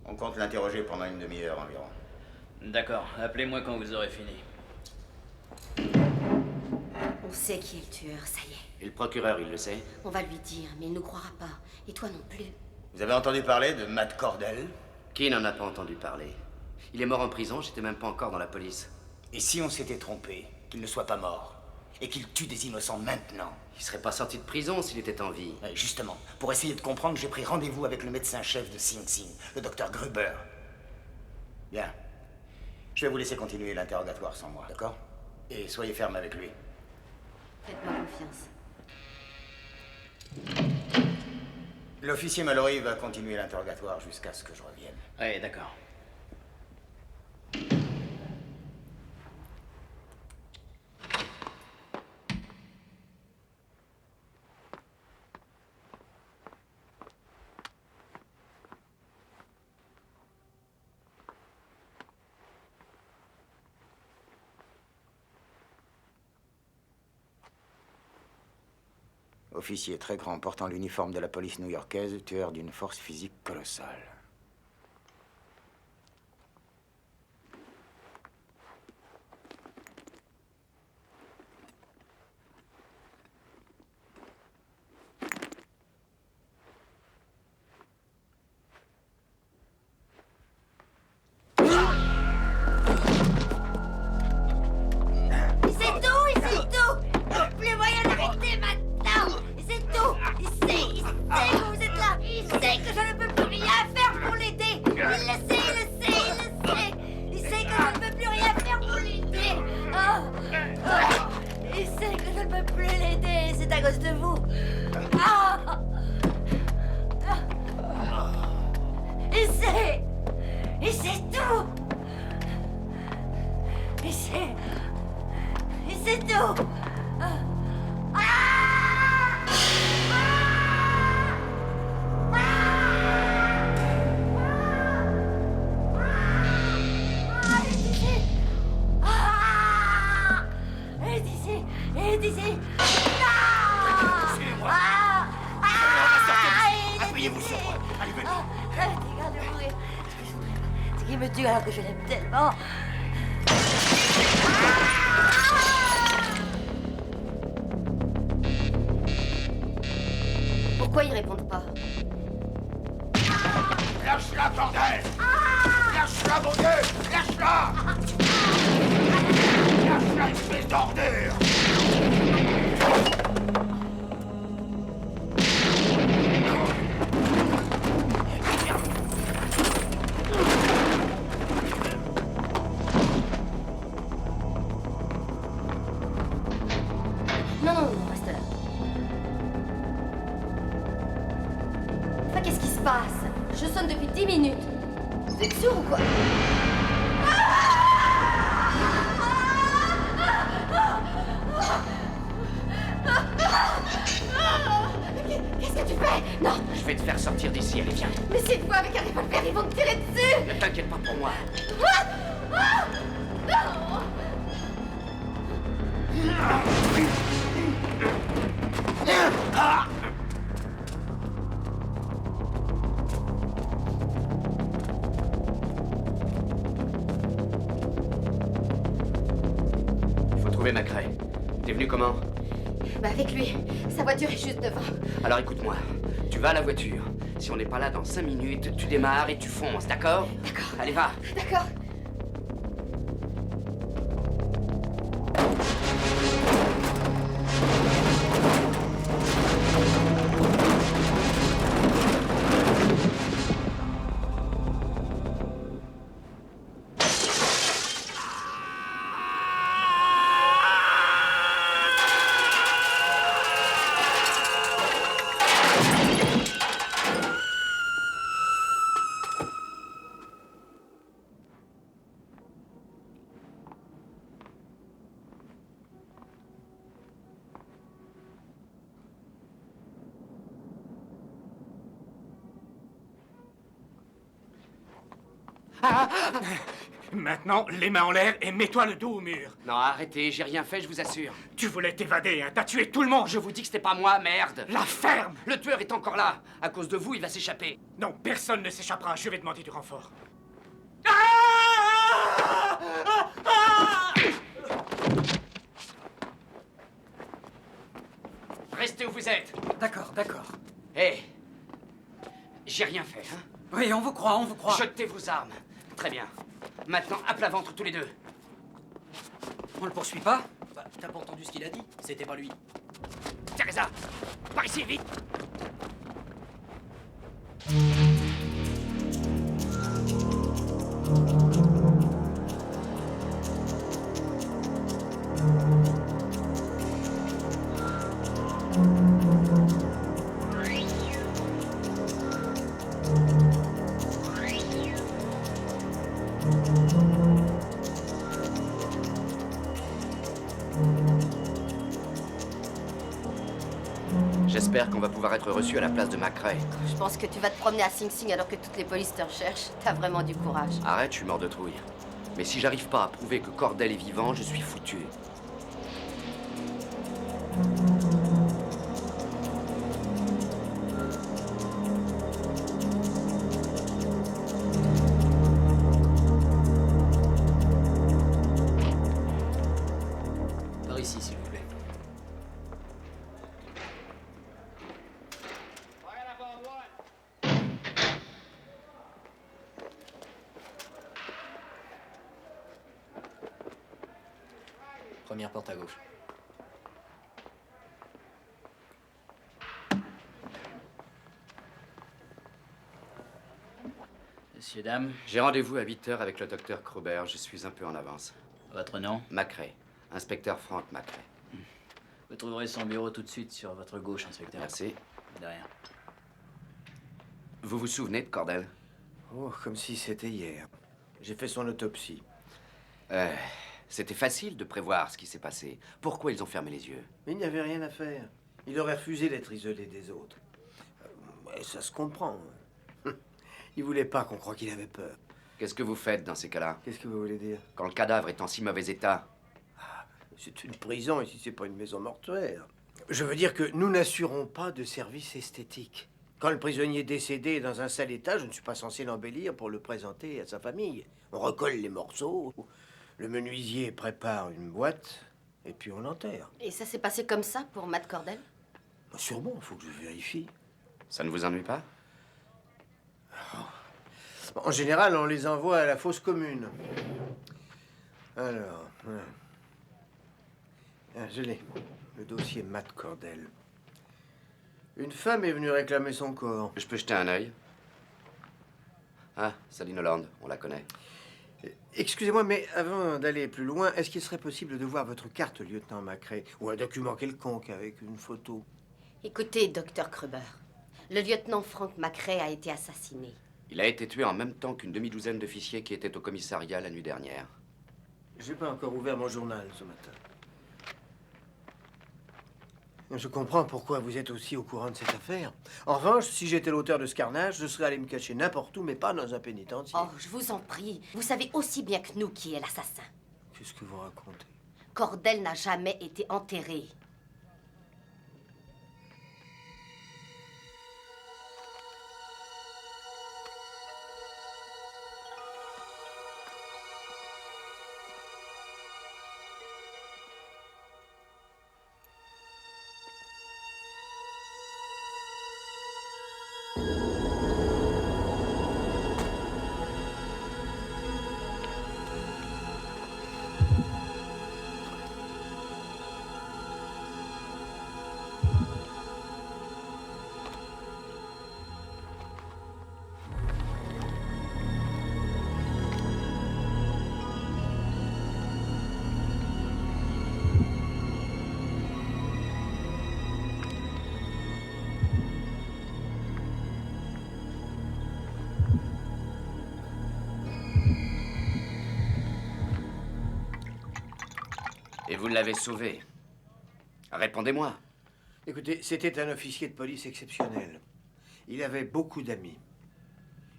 On compte l'interroger pendant une demi-heure environ. D'accord, appelez-moi quand vous aurez fini. On sait qui est le tueur, ça y est. Et le procureur, il le sait? On va lui dire, mais il nous croira pas. Et toi non plus. Vous avez entendu parler de Matt Cordell? Qui n'en a pas entendu parler? Il est mort en prison, j'étais même pas encore dans la police. Et si on s'était trompé, qu'il ne soit pas mort, et qu'il tue des innocents maintenant? Il serait pas sorti de prison s'il était en vie. Justement, pour essayer de comprendre, j'ai pris rendez-vous avec le médecin-chef de Sing Sing, le docteur Gruber. Bien. Je vais vous laisser continuer l'interrogatoire sans moi, d'accord? Et soyez ferme avec lui. Faites-moi confiance. L'officier Mallory va continuer l'interrogatoire jusqu'à ce que je revienne. Ouais, d'accord. Officier très grand portant l'uniforme de la police new-yorkaise, tueur d'une force physique colossale. Pourquoi ils répondent pas? Lâche-la, bordel! Lâche-la, mon Dieu! Lâche-la! Lâche-la, espèce d'ordure! Non, reste là. Enfin, qu'est-ce qui se passe? Je sonne depuis 10 minutes. Vous êtes sûr ou quoi? Qu'est-ce que tu fais? Non! Je vais te faire sortir d'ici, allez, viens. Mais si tu vois avec un revolver, ils vont te tirer dessus! Ne t'inquiète pas pour moi. Non! Il faut trouver Macrae. T'es venu comment? Bah avec lui. Sa voiture est juste devant. Alors écoute-moi. Tu vas à la voiture. Si on n'est pas là dans 5 minutes, tu démarres et tu fonces, d'accord? D'accord. Allez, va. D'accord. Maintenant, les mains en l'air et mets-toi le dos au mur. Non, arrêtez, j'ai rien fait, je vous assure. Tu voulais t'évader, hein? T'as tué tout le monde. Je vous dis que c'était pas moi, merde. La ferme! Le tueur est encore là. À cause de vous, il va s'échapper. Non, personne ne s'échappera. Je vais demander du renfort. Restez où vous êtes. D'accord, d'accord. Hé, j'ai rien fait, hein? Oui, on vous croit, on vous croit. Jetez vos armes. Très bien. Maintenant, à plat ventre tous les deux. On le poursuit pas? Bah, t'as pas entendu ce qu'il a dit? C'était pas lui. Teresa, par ici, vite! J'espère qu'on va pouvoir être reçu à la place de McRae. Je pense que tu vas te promener à Sing Sing alors que toutes les polices te recherchent. T'as vraiment du courage. Arrête, je suis mort de trouille. Mais si j'arrive pas à prouver que Cordell est vivant, je suis foutu. Par ici, s'il vous plaît. Première porte à gauche. Messieurs, dames, J'ai rendez-vous à 8h avec le docteur Kruber. Je suis un peu en avance. votre nom? McRae. Inspecteur Frank McRae. Vous trouverez son bureau tout de suite sur votre gauche, inspecteur. Merci. De rien. Vous vous souvenez de Cordell? Oh, comme si c'était hier. J'ai fait son autopsie. C'était facile de prévoir ce qui s'est passé. Pourquoi ils ont fermé les yeux? Mais il n'y avait rien à faire. Il aurait refusé d'être isolé des autres. Et ça se comprend. Il voulait pas qu'on croie qu'il avait peur. Qu'est-ce que vous faites dans ces cas-là? Qu'est-ce que vous voulez dire? Quand le cadavre est en si mauvais état. C'est une prison ici, c'est pas une maison mortuaire. Je veux dire que nous n'assurons pas de service esthétique. Quand le prisonnier est décédé est dans un sale état, je ne suis pas censé l'embellir pour le présenter à sa famille. On recolle les morceaux, le menuisier prépare une boîte, et puis on l'enterre. Et ça s'est passé comme ça pour Matt Cordell? Sûrement, il faut que je vérifie. Ça ne vous ennuie pas? En général, on les envoie à la fosse commune. Alors, voilà. Ah, je l'ai. Le dossier Matt Cordell. Une femme est venue réclamer son corps. Je peux jeter un œil? Ah, Saline Holland, on la connaît. Excusez-moi, mais avant d'aller plus loin, est-ce qu'il serait possible de voir votre carte, lieutenant McRae, ou un document quelconque avec une photo? Écoutez, docteur Kruber, le lieutenant Frank McRae a été assassiné. Il a été tué en même temps qu'une demi-douzaine d'officiers qui étaient au commissariat la nuit dernière. J'ai pas encore ouvert mon journal ce matin. Je comprends pourquoi vous êtes aussi au courant de cette affaire. En revanche, si j'étais l'auteur de ce carnage, je serais allé me cacher n'importe où, mais pas dans un pénitencier. Oh, je vous en prie. Vous savez aussi bien que nous qui est l'assassin. Qu'est-ce que vous racontez? Cordell n'a jamais été enterré. Et vous l'avez sauvé. Répondez-moi. Écoutez, c'était un officier de police exceptionnel. Il avait beaucoup d'amis.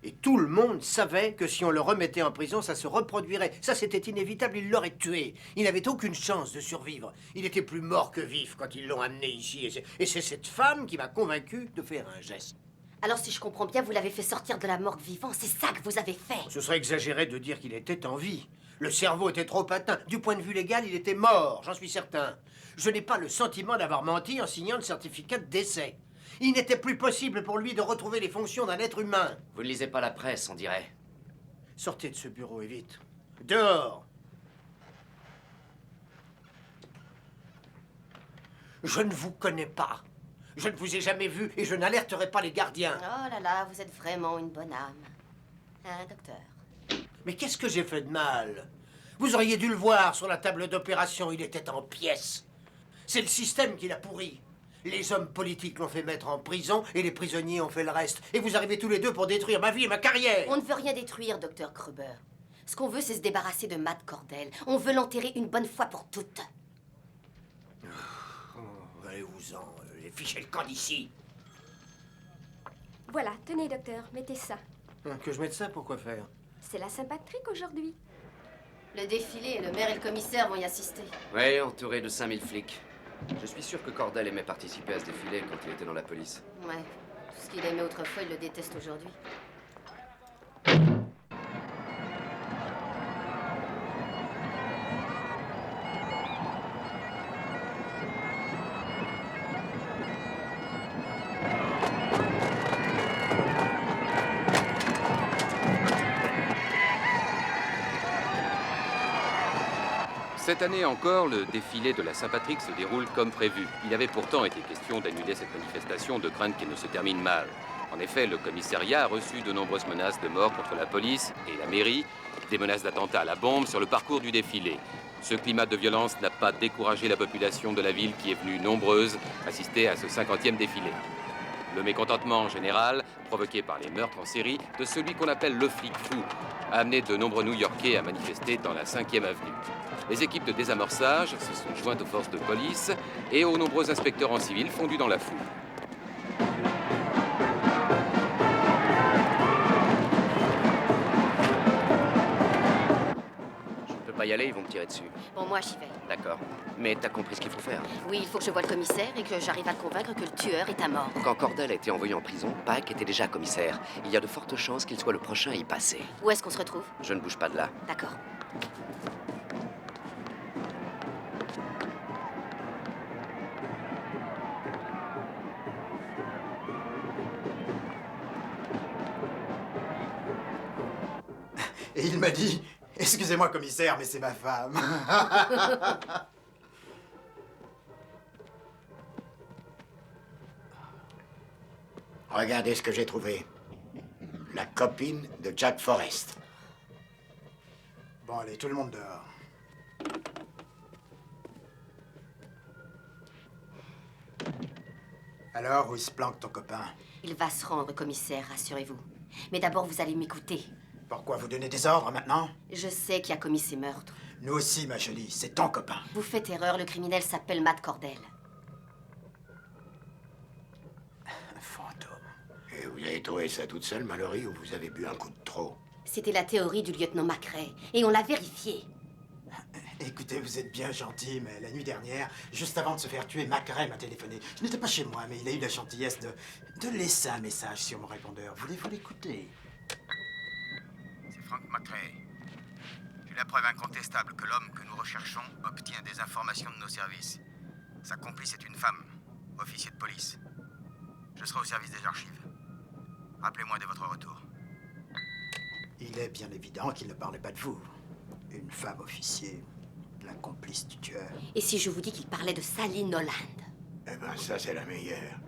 Et tout le monde savait que si on le remettait en prison, ça se reproduirait. Ça, c'était inévitable, il l'aurait tué. Il n'avait aucune chance de survivre. Il était plus mort que vif quand ils l'ont amené ici. Et c'est cette femme qui m'a convaincu de faire un geste. Alors si je comprends bien, vous l'avez fait sortir de la morgue vivant, c'est ça que vous avez fait. Ce serait exagéré de dire qu'il était en vie. Le cerveau était trop atteint. Du point de vue légal, il était mort, j'en suis certain. Je n'ai pas le sentiment d'avoir menti en signant le certificat de décès. Il n'était plus possible pour lui de retrouver les fonctions d'un être humain. Vous ne lisez pas la presse, on dirait. Sortez de ce bureau et vite. Dehors. Je ne vous connais pas. Je ne vous ai jamais vu et je n'alerterai pas les gardiens. Oh là là, vous êtes vraiment une bonne âme. Hein, docteur? Mais qu'est-ce que j'ai fait de mal? Vous auriez dû le voir sur la table d'opération, il était en pièces. C'est le système qui l'a pourri. Les hommes politiques l'ont fait mettre en prison et les prisonniers ont fait le reste. Et vous arrivez tous les deux pour détruire ma vie et ma carrière. On ne veut rien détruire, docteur Gruber. Ce qu'on veut, c'est se débarrasser de Matt Cordell. On veut l'enterrer une bonne fois pour toutes. Oh, allez-vous-en, fichez le camp d'ici. Voilà, tenez, docteur, mettez ça. Que je mette ça, pourquoi faire? C'est la Saint-Patrick aujourd'hui. Le défilé, le maire et le commissaire vont y assister. Oui, entouré de 5000 flics. Je suis sûr que Cordell aimait participer à ce défilé quand il était dans la police. Ouais, tout ce qu'il aimait autrefois, il le déteste aujourd'hui. Cette année encore, le défilé de la Saint-Patrick se déroule comme prévu. Il avait pourtant été question d'annuler cette manifestation de crainte qu'elle ne se termine mal. En effet, le commissariat a reçu de nombreuses menaces de mort contre la police et la mairie, des menaces d'attentats à la bombe sur le parcours du défilé. Ce climat de violence n'a pas découragé la population de la ville qui est venue nombreuse assister à ce 50e défilé. Le mécontentement général, provoqué par les meurtres en série de celui qu'on appelle le flic fou, a amené de nombreux New-Yorkais à manifester dans la 5e avenue. Les équipes de désamorçage se sont jointes aux forces de police et aux nombreux inspecteurs en civil fondus dans la foule. Je ne peux pas y aller, ils vont me tirer dessus. Bon, moi, j'y vais. D'accord. Mais t'as compris ce qu'il faut faire. Oui, il faut que je voie le commissaire et que j'arrive à le convaincre que le tueur est à mort. Quand Cordell a été envoyé en prison, Pack était déjà commissaire. Il y a de fortes chances qu'il soit le prochain à y passer. Où est-ce qu'on se retrouve? Je ne bouge pas de là. D'accord. Et il m'a dit, excusez-moi commissaire, mais c'est ma femme. Regardez ce que j'ai trouvé. La copine de Jack Forrest. Bon, allez, tout le monde dehors. Alors, où se planque ton copain? Il va se rendre, commissaire, rassurez-vous. Mais d'abord, vous allez m'écouter. Pourquoi vous donnez des ordres maintenant? Je sais qui a commis ces meurtres. Nous aussi, ma jolie, c'est ton copain. Vous faites erreur, le criminel s'appelle Matt Cordell. Un fantôme. Et vous avez trouvé ça toute seule, Mallory, ou vous avez bu un coup de trop? C'était la théorie du lieutenant McRae, et on l'a vérifié. Écoutez, vous êtes bien gentil, mais la nuit dernière, juste avant de se faire tuer, McRae m'a téléphoné. Je n'étais pas chez moi, mais il a eu la gentillesse de laisser un message sur mon répondeur. Voulez-vous l'écouter? C'est Frank McRae. J'ai la preuve incontestable que l'homme que nous recherchons obtient des informations de nos services. Sa complice est une femme, officier de police. Je serai au service des archives. Rappelez-moi de votre retour. Il est bien évident qu'il ne parlait pas de vous. Une femme officier, la complice du tueur. Et si je vous dis qu'il parlait de Sally Noland? Eh ben, ça, c'est la meilleure.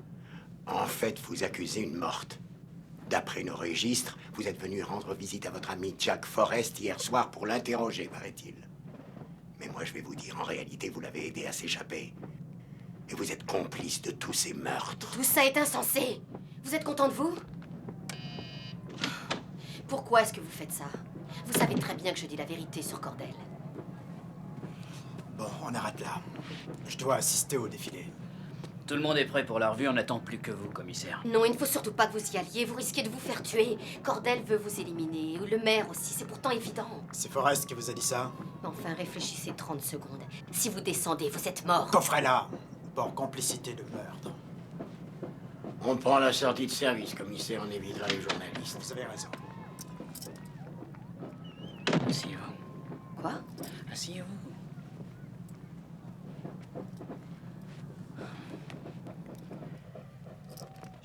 En fait, vous accusez une morte. D'après nos registres, vous êtes venu rendre visite à votre ami Jack Forrest hier soir pour l'interroger, paraît-il. Mais moi, je vais vous dire, en réalité, vous l'avez aidé à s'échapper. Et vous êtes complice de tous ces meurtres. Tout ça est insensé. Vous êtes content de vous? Pourquoi est-ce que vous faites ça? Vous savez très bien que je dis la vérité sur Cordell. Bon, on arrête là. Je dois assister au défilé. Tout le monde est prêt pour la revue, on n'attend plus que vous, commissaire. Non, il ne faut surtout pas que vous y alliez. Vous risquez de vous faire tuer. Cordell veut vous éliminer. Le maire aussi, c'est pourtant évident. C'est Forrest qui vous a dit ça? Enfin, réfléchissez 30 secondes. Si vous descendez, vous êtes mort. Coffret-là, pour complicité de meurtre. On prend la sortie de service, commissaire, on évitera les journalistes. Vous avez raison. Asseyez-vous. Quoi? Asseyez-vous.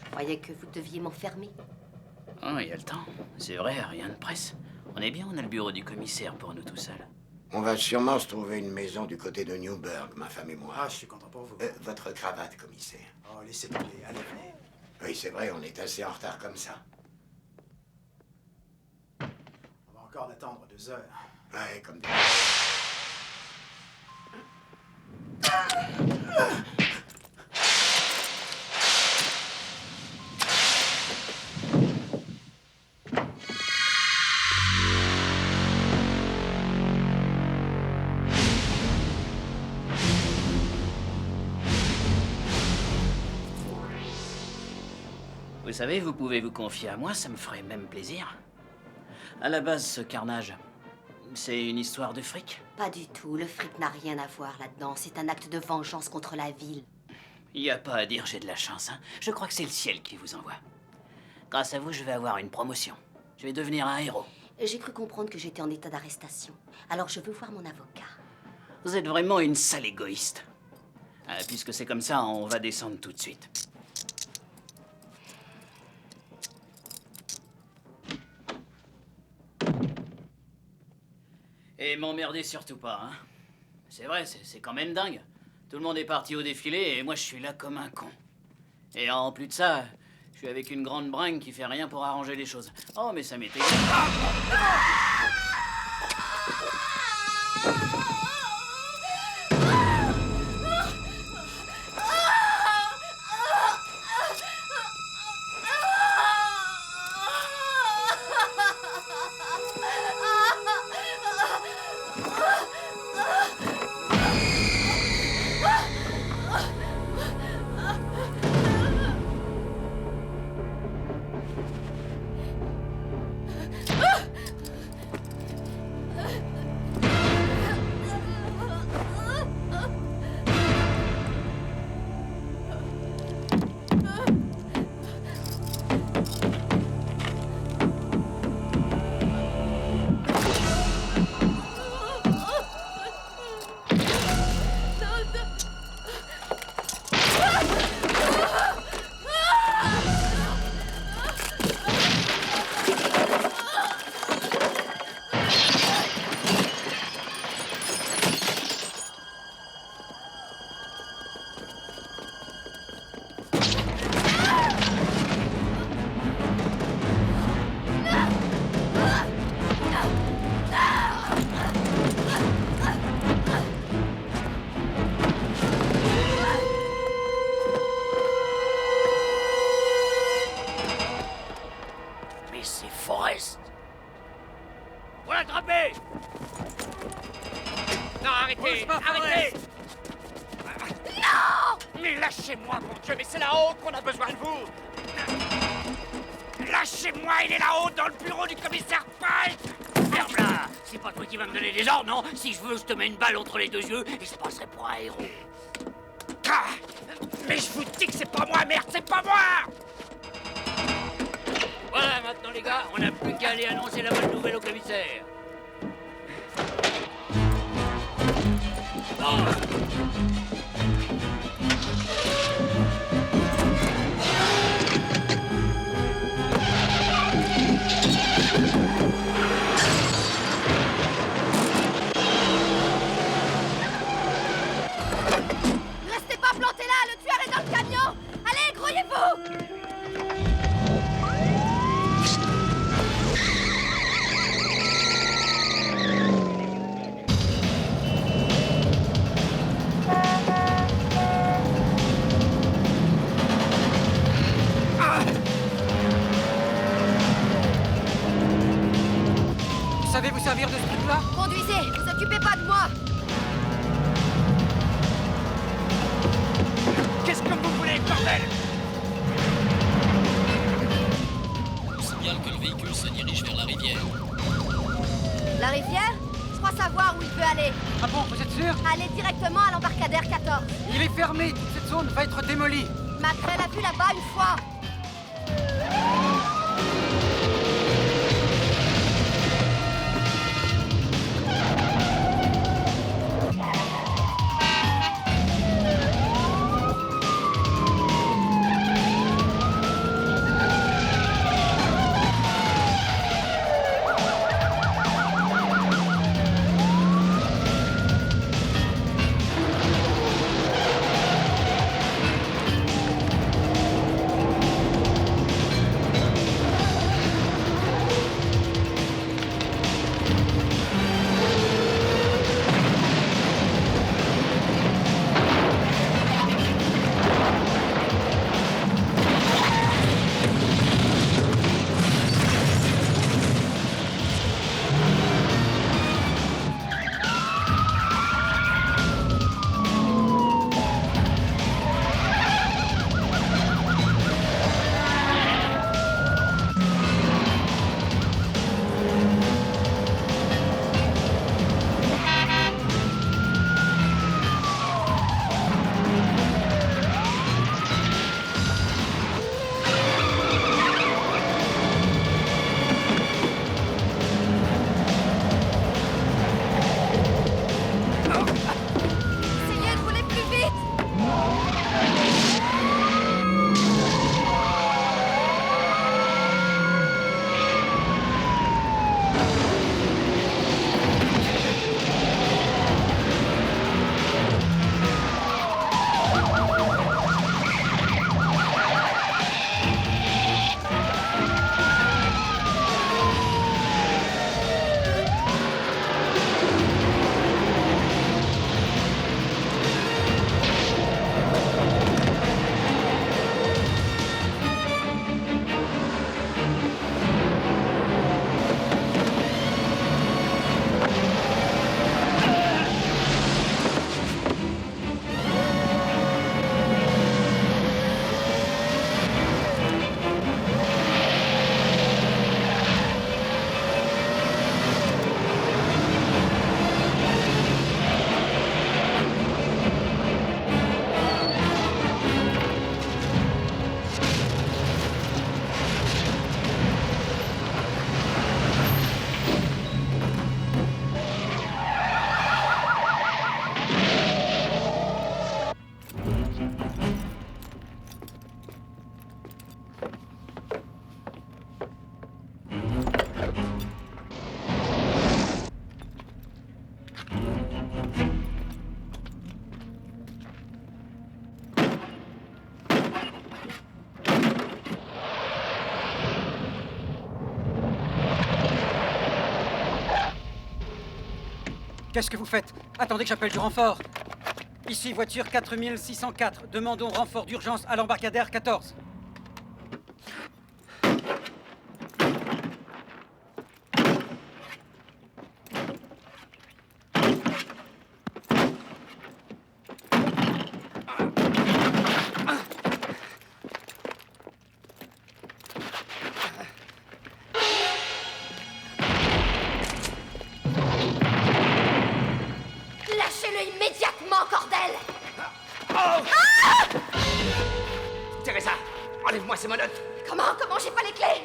Je croyais que vous deviez m'enfermer. Oh, il y a le temps. C'est vrai, rien de presse. On est bien, on a le bureau du commissaire pour nous tout seuls. On va sûrement se trouver une maison du côté de Newburgh, ma femme et moi. Ah, je suis content pour vous. Votre cravate, commissaire. Oh, laissez tomber. Allez, venez. Oui, c'est vrai, on est assez en retard comme ça. On va encore attendre 2 heures. Ouais, comme Vous savez, vous pouvez vous confier à moi, ça me ferait même plaisir. À la base, ce carnage, c'est une histoire de fric? Pas du tout. Le fric n'a rien à voir là-dedans. C'est un acte de vengeance contre la ville. Il n'y a pas à dire, j'ai de la chance, hein. Je crois que c'est le ciel qui vous envoie. Grâce à vous, je vais avoir une promotion. Je vais devenir un héros. J'ai cru comprendre que j'étais en état d'arrestation. Alors je veux voir mon avocat. Vous êtes vraiment une sale égoïste. Puisque c'est comme ça, on va descendre tout de suite. Et m'emmerdez surtout pas, hein. C'est vrai, c'est quand même dingue. Tout le monde est parti au défilé et moi je suis là comme un con. Et en plus de ça, je suis avec une grande bringue qui fait rien pour arranger les choses. Oh, mais ça m'est égal. Arrêtez! Arrêtez! Non! Mais lâchez-moi, mon Dieu, mais c'est là-haut qu'on a besoin de vous! Lâchez-moi, il est là-haut, dans le bureau du commissaire Pike! Ferme-la! C'est pas toi qui vas me donner des ordres, non? Si je veux, je te mets une balle entre les 2 yeux et je passerai pour un héros. Ah! Mais je vous dis que c'est pas moi, merde, c'est pas moi! Voilà, maintenant les gars, on n'a plus qu'à aller annoncer la bonne nouvelle au commissaire. Oh. Restez pas plantés là, le tueur est dans le camion! Allez, grouillez-vous! directement à l'embarcadère 14. Il est fermé, toute cette zone va être démolie. Macrel a vu là-bas une fois. Qu'est-ce que vous faites? Attendez que j'appelle du renfort. Ici, voiture 4604. Demandons renfort d'urgence à l'embarcadère 14. Lâchez-le immédiatement, Cordel! Teresa, enlève-moi ces menottes. Comment j'ai pas les clés?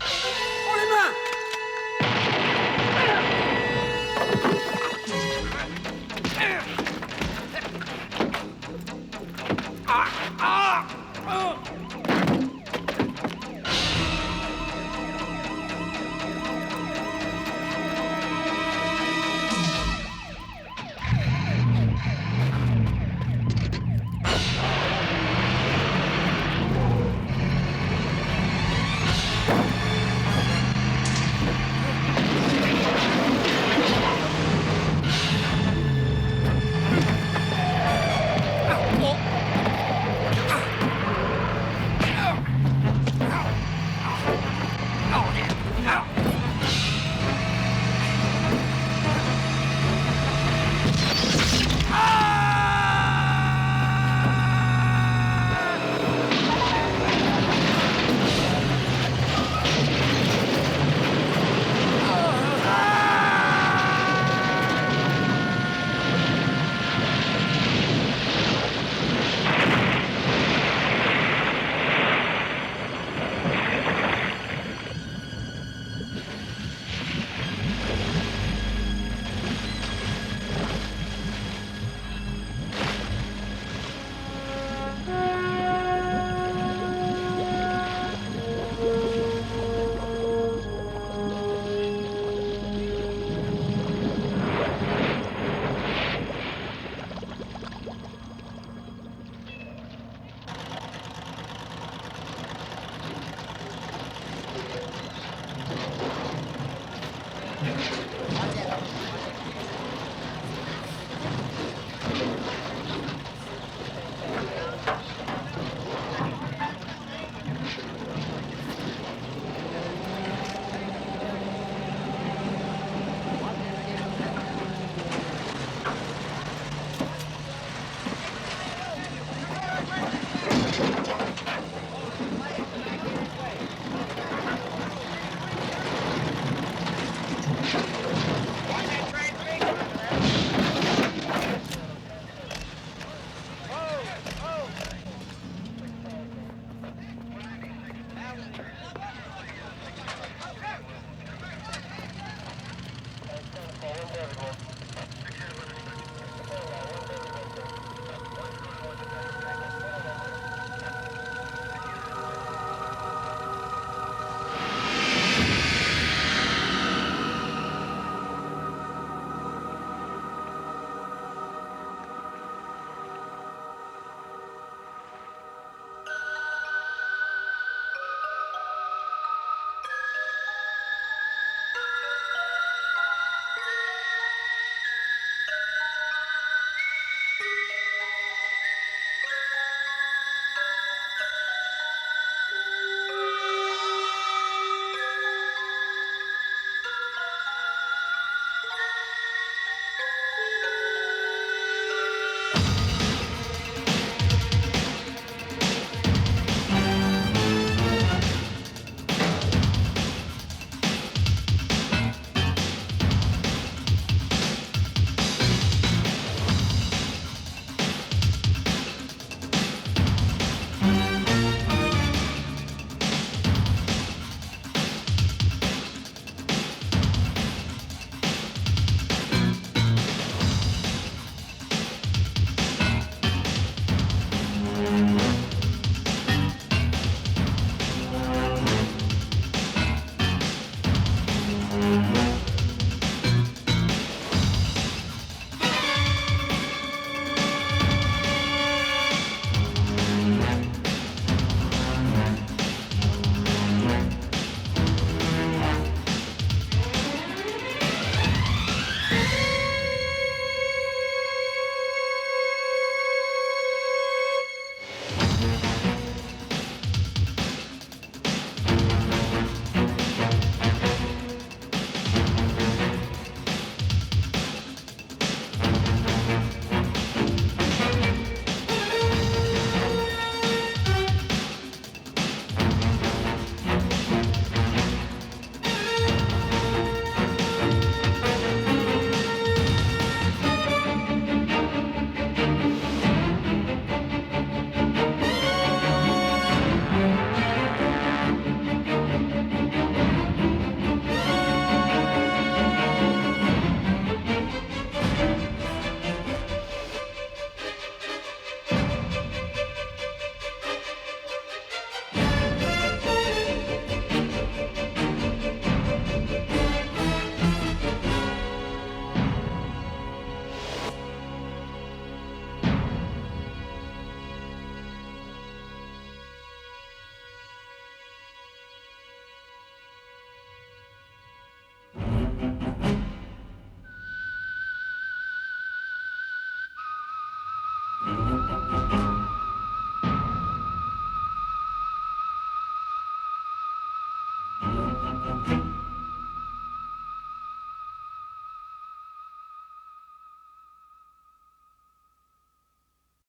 Oh les mains! Saint-Patrick.